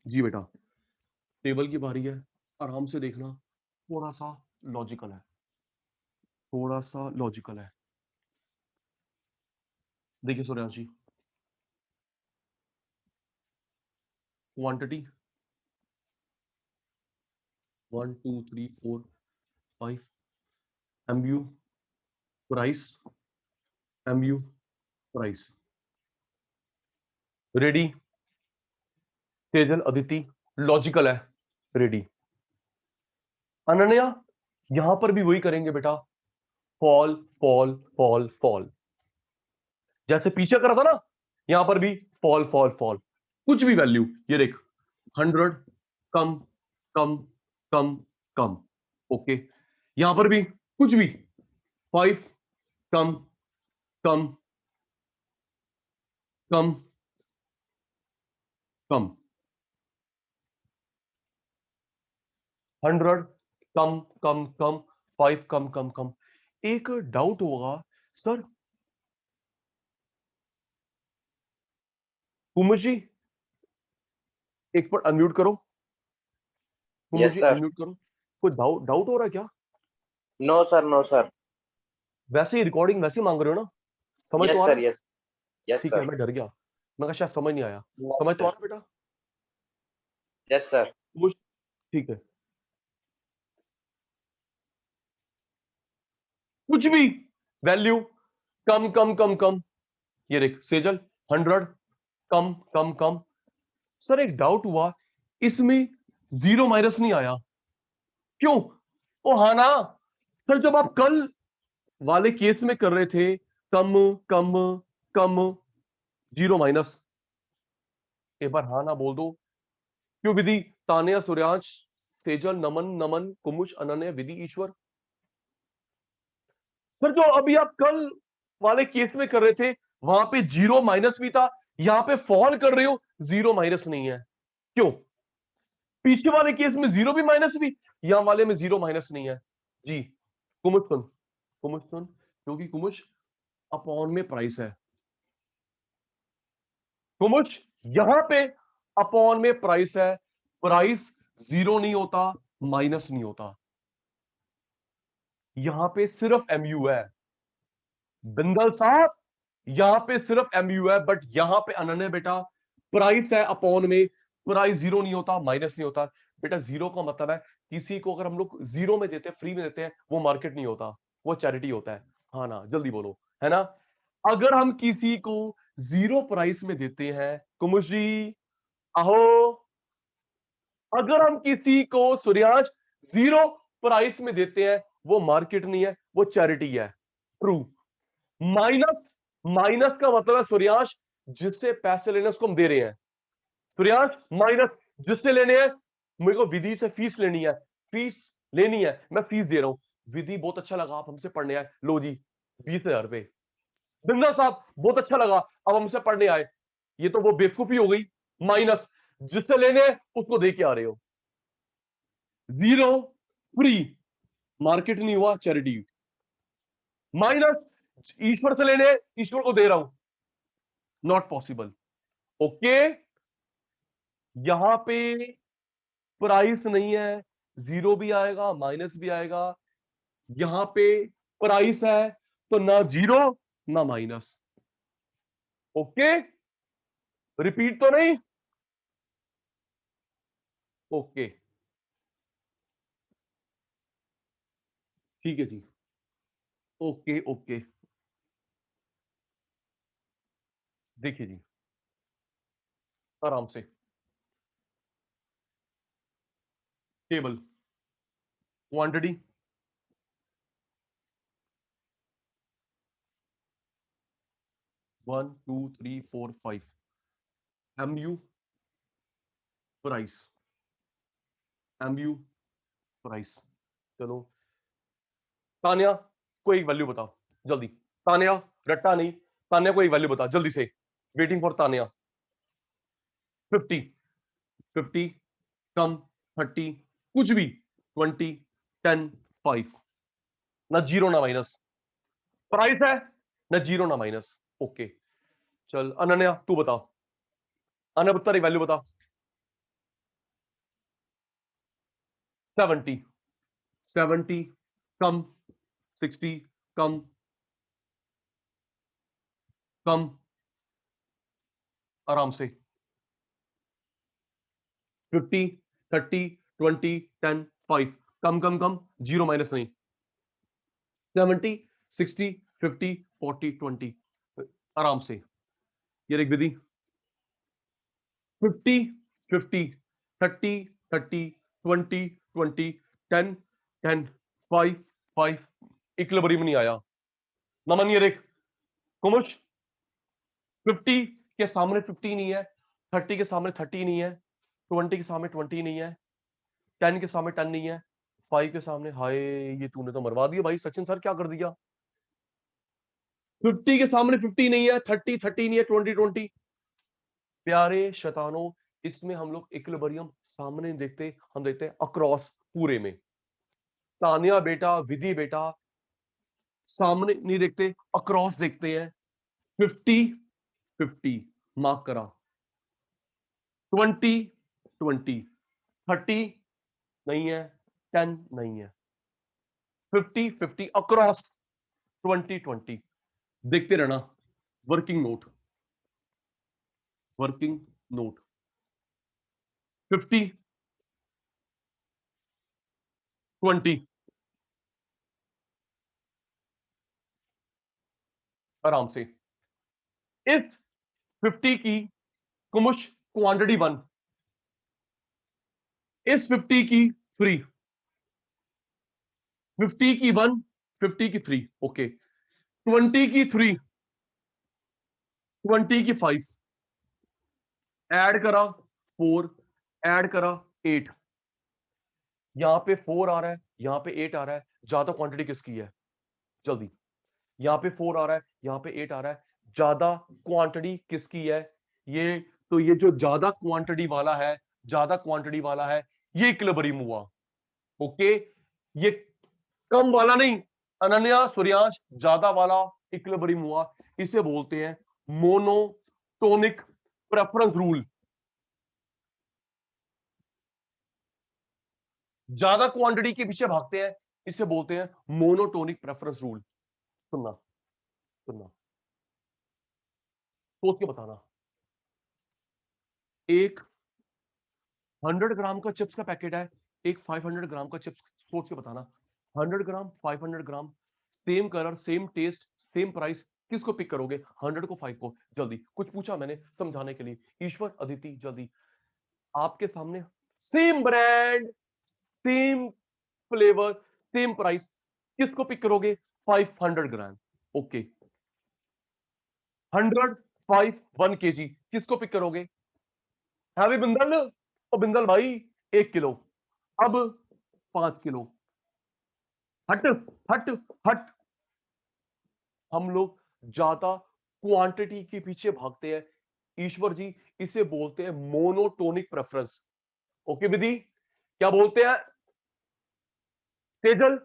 जी बेटा टेबल की बारी है, आराम से देखना, थोड़ा सा लॉजिकल है, थोड़ा सा लॉजिकल है, देखिए सूर्यांश जी, quantity 1 2 3 4 5, MU price MU price, ready, Tejal Aditi logical है, रेडी, अनन्या यहां पर भी वही करेंगे बेटा, फॉल फॉल फॉल फॉल, जैसे पीछे करा था ना, यहां पर भी फॉल फॉल फॉल, कुछ भी वैल्यू, ये देख 100 कम कम कम कम, ओके, यहां पर भी कुछ भी 5 कम कम कम कम, 100 कम कम कम, 5 कम कम कम, एक डाउट होगा सर कुमुद जी एक बार अनम्यूट करो। कुमुद यस जी सर। अनम्यूट करो। कोई डाउट हो रहा है क्या? No sir, no sir. वैसे ही रिकॉर्डिंग वैसे ही मांग रहे हो ना? समझ तो यस आ रहा सर, है? यस। यस ठीक है, सर। मैं डर गया, मैं कहा शायद समझ नहीं आया। नो समझ तो आ सर। रहा है बेटा? Yes sir. कुमुद ठीक है। कुछ भी वैल्यू कम कम कम कम, ये देख सेजल 100 कम कम कम। सर एक डाउट हुआ, इसमें जीरो माइनस नहीं आया, क्यों? ओ हाँ ना सर, जब आप कल वाले केस में कर रहे थे कम कम कम जीरो माइनस, एक बार हाँ ना बोल दो। क्यों विधि? तान्या, सूर्यांश, तेजल, नमन नमन, कुमुश, अनन्या, विधि, ईश्वर। सर जो अभी आप कल वाले केस में कर रहे थे वहां पे जीरो माइनस भी था, यहां पे फॉल कर रहे हो जीरो माइनस नहीं है, क्यों? पीछे वाले केस में जीरो भी माइनस भी, यहां वाले में जीरो माइनस नहीं है। जी कुमुश सुन, कुमुश सुन, क्योंकि कुमुश अपॉन में प्राइस है। कुमुश यहां पे अपॉन में प्राइस है, प्राइस जीरो नहीं होता, माइनस नहीं होता, यहां पे सिर्फ एमयू है। बिंदल साहब यहां पे सिर्फ एमयू है, बट यहां पे अनन्या बेटा प्राइस है अपॉन में, प्राइस जीरो नहीं होता, माइनस नहीं होता। बेटा जीरो का मतलब है किसी को अगर हम लोग जीरो में देते हैं, फ्री में देते हैं, वो मार्केट नहीं होता, वो चैरिटी होता है। हाँ ना, जल्दी बोलो, है ना? अगर हम किसी को जीरो प्राइस में देते हैं, कुमुश जी आहो, अगर हम किसी को सूर्याश जीरो प्राइस में देते हैं, वो मार्केट नहीं है, वो चैरिटी है। ट्रू। माइनस, माइनस का मतलब है सूर्याश जिससे पैसे लेने उसको हम दे रहे हैं। सूर्याश माइनस जिससे लेने हैं, मेरे को विधि से फीस लेनी है, फीस लेनी है, मैं फीस दे रहा हूं। विधि बहुत अच्छा लगा, आप हमसे पढ़ने आए, लो जी 20,000 रुपए। बिंदा साहब बहुत अच्छा लगा, अब हमसे पढ़ने आए, ये तो वो बेवकूफी हो गई। माइनस जिससे लेने हैं उसको दे के आ रहे हो। जीरो फ्री, मार्केट नहीं हुआ, चैरिटी। माइनस ईश्वर से लेने हैं, ईश्वर को दे रहा हूं, नॉट पॉसिबल। ओके, यहां पे प्राइस नहीं है, जीरो भी आएगा माइनस भी आएगा। यहां पे प्राइस है तो ना जीरो ना माइनस। ओके, रिपीट तो नहीं? ओके ठीक है जी। ओके ओके, देखिए जी आराम से, table quantity, 1 2 3 4 5, MU price, MU price. चलो तान्या कोई एक वैल्यू बताओ जल्दी, तान्या रट्टा नहीं, तान्या कोई वैल्यू बता जल्दी से, वेटिंग फॉर तान्या। 50, 50 कम, 30 कुछ भी, 20, 10, 5, ना जीरो ना माइनस, प्राइस है ना जीरो ना माइनस। ओके चल अनन्या तू बता, अनन्या पुत्र वैल्यू बता। 70, 70 कम, 60 कम, कम आराम से, 50, 30, 20, 10, 5 कम कम कम, जीरो माइनस नहीं, 70, 60, 50, 40, 20 आराम से। ये एक विधि, 50, 50, 30, 30, 20, 20, 10, 10, 5, 5 इक्विलिब्रियम नहीं आया। नमन ये देख कुमुश, 50 के सामने 50 नहीं है, 30 के सामने 30 नहीं है, 20 के सामने 20 नहीं है, 10 के सामने 10 नहीं है, 5 के सामने, हाय ये तूने तो मरवा दिया भाई सचिन सर, क्या कर दिया? 50 के सामने 50 नहीं है, 30 30 नहीं है, 20 20। प्यारे शैतानों, इसमें हम लोग इक्विलिब्रियम सामने नहीं देखते, हम देखते हैं अक्रॉस पूरे में। तानिया बेटा, विधि बेटा, सामने नहीं देखते, अक्रॉस देखते हैं। 50 50 मार्क करा, 20 20, 30 नहीं है, 10 नहीं है, 50 50 अक्रॉस, 20 20 देखते रहना। वर्किंग नोट, वर्किंग नोट, 50 20 आराम से। इस 50 की कुमुश क्वांटिटी 1, इस 50 की 3, 50 की 1, 50 की 3, ओके। 20 की 3, 20 की 5, ऐड करा 4, ऐड करा 8, यहां पे 4 आ रहा है, यहां पे 8 आ रहा है, ज्यादा क्वांटिटी किसकी है? जल्दी, यहां पे 4 आ रहा है, यहां पे 8 आ रहा है, ज्यादा क्वांटिटी किसकी है? ये तो ये जो ज्यादा क्वांटिटी वाला है, ज्यादा क्वांटिटी वाला है, ये इक्विलिब्रियम हुआ। ओके, ये कम वाला नहीं, अनन्या सूर्यांश, ज्यादा वाला इक्विलिब्रियम हुआ। इसे बोलते हैं मोनोटोनिक प्रेफरेंस रूल। ज्यादा क्वांटिटी के पीछे भागते हैं, इसे बोलते हैं मोनोटोनिक प्रेफरेंस रूल। सुनना, सुनना, सोच के बताना। एक 100 ग्राम का चिप्स का पैकेट है, एक 500 ग्राम का चिप्स, सोच के बताना। 100 gram, 500 gram, same colour, same taste, same price, किसको पिक करोगे? 100 को, 5 को? जल्दी, कुछ पूछा मैंने समझाने के लिए। ईश्वर, अदिति, जल्दी, आपके सामने same brand, same flavour, same price, किसको पिक करोगे? 500 ग्राम, ओके। 100, 5, 1 केजी, किसको पिक करोगे? हैवी बिंदल, ओ बिंदल भाई, 1 किलो, अब 5 किलो। हट, हट, हट, हम लोग ज्यादा क्वांटिटी के पीछे भागते हैं। ईश्वर जी, इसे बोलते हैं मोनोटोनिक प्रेफरेंस। ओके विधि, क्या बोलते हैं? Tejal,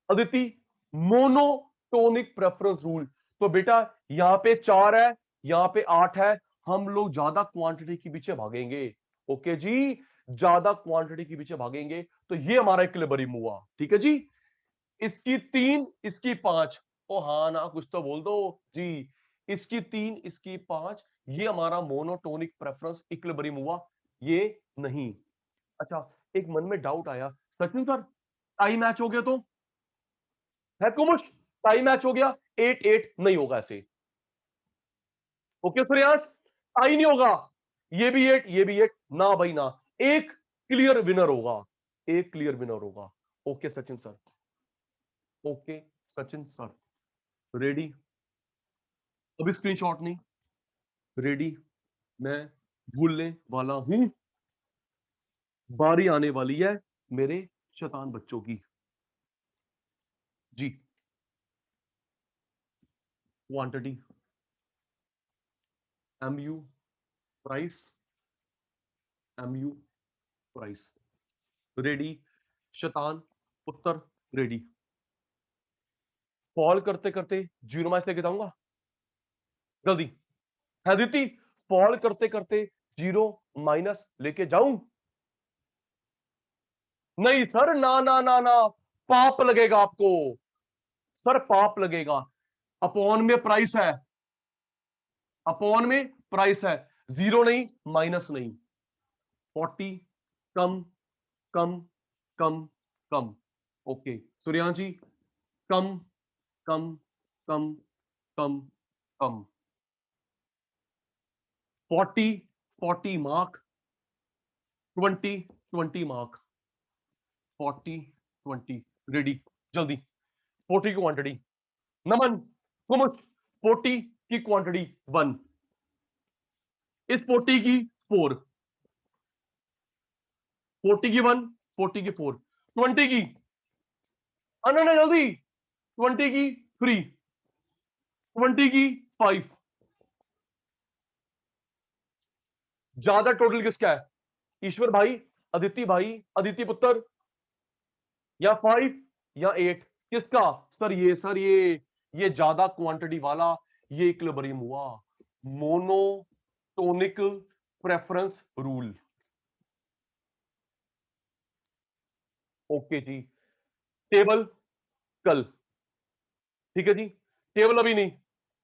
Aditi, monotonic preference rule. तो बेटा, यहां पे 4 है, यहां पे 8 है, हम लोग ज्यादा क्वांटिटी के पीछे भागेंगे। ओके जी, ज्यादा क्वांटिटी के पीछे भागेंगे, तो ये हमारा इक्विलिब्रियम हुआ। ठीक है जी, इसकी 3, इसकी 5, ओ हाँ ना, कुछ तो बोल दो जी। इसकी 3, इसकी 5, ये हमारा मोनोटोनिक प्रेफरेंस इक्विलिब्रियम हुआ, ये नहीं। अच्छा, एक मन में डाउट आया, सचिन सर, टाई मैच हो गया तो है कुमुश, टाई मैच हो गया, 8-8 नहीं होगा ऐसे। ओके सूर्यांश, टाई नहीं होगा, ये भी 8, ये भी 8 ना भाई ना, एक क्लियर विनर होगा, एक क्लियर विनर होगा। Okay Sachin sir, okay Sachin sir, ready? अभी स्क्रीनशॉट नहीं, रेडी? मैं भूलने वाला हूं, बारी आने वाली है मेरे शैतान बच्चों की। जी, quantity, MU price, MU price, ready? शैतान उत्तर, रेडी? फॉल करते करते 0 मैच लेके जाऊंगा, जल्दी, है दीप्ति, फॉल करते करते 0 माइनस लेके जाऊं? नहीं सर, ना ना ना ना, पाप लगेगा आपको, सर पाप लगेगा। अपॉन में प्राइस है, अपॉन में प्राइस है, 0 नहीं, माइनस नहीं। 40 कम, कम, कम, कम, ओके सूर्यांश जी, कम, कम, कम, कम, कम, 40 40 मार्क, 20 20 मार्क, 40 20, रेडी? जल्दी, 40 की क्वांटिटी, नमन, कुमुच, 40 की क्वांटिटी 1, इस 40 की 4, 40 की 1, 40 की 4, 20 की, अरे जल्दी, 20 की 3, 20 की 5, ज्यादा टोटल किसका है? ईश्वर भाई, अदिति भाई, अदिति पुत्र, या 5 या 8, किसका? सर ये ज्यादा क्वांटिटी वाला ये इक्विलिब्रियम हुआ, मोनोटोनिक प्रेफरेंस रूल। ओके जी, टेबल कल, ठीक है जी, टेबल अभी नहीं,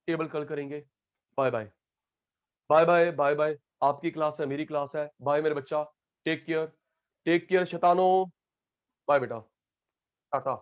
टेबल कल करेंगे। Bye bye, bye bye, bye bye. आपकी क्लास है, मेरी क्लास है। बाय मेरे बच्चा, टेक केयर, टेक केयर शैतानो। बाय बेटा, टाटा।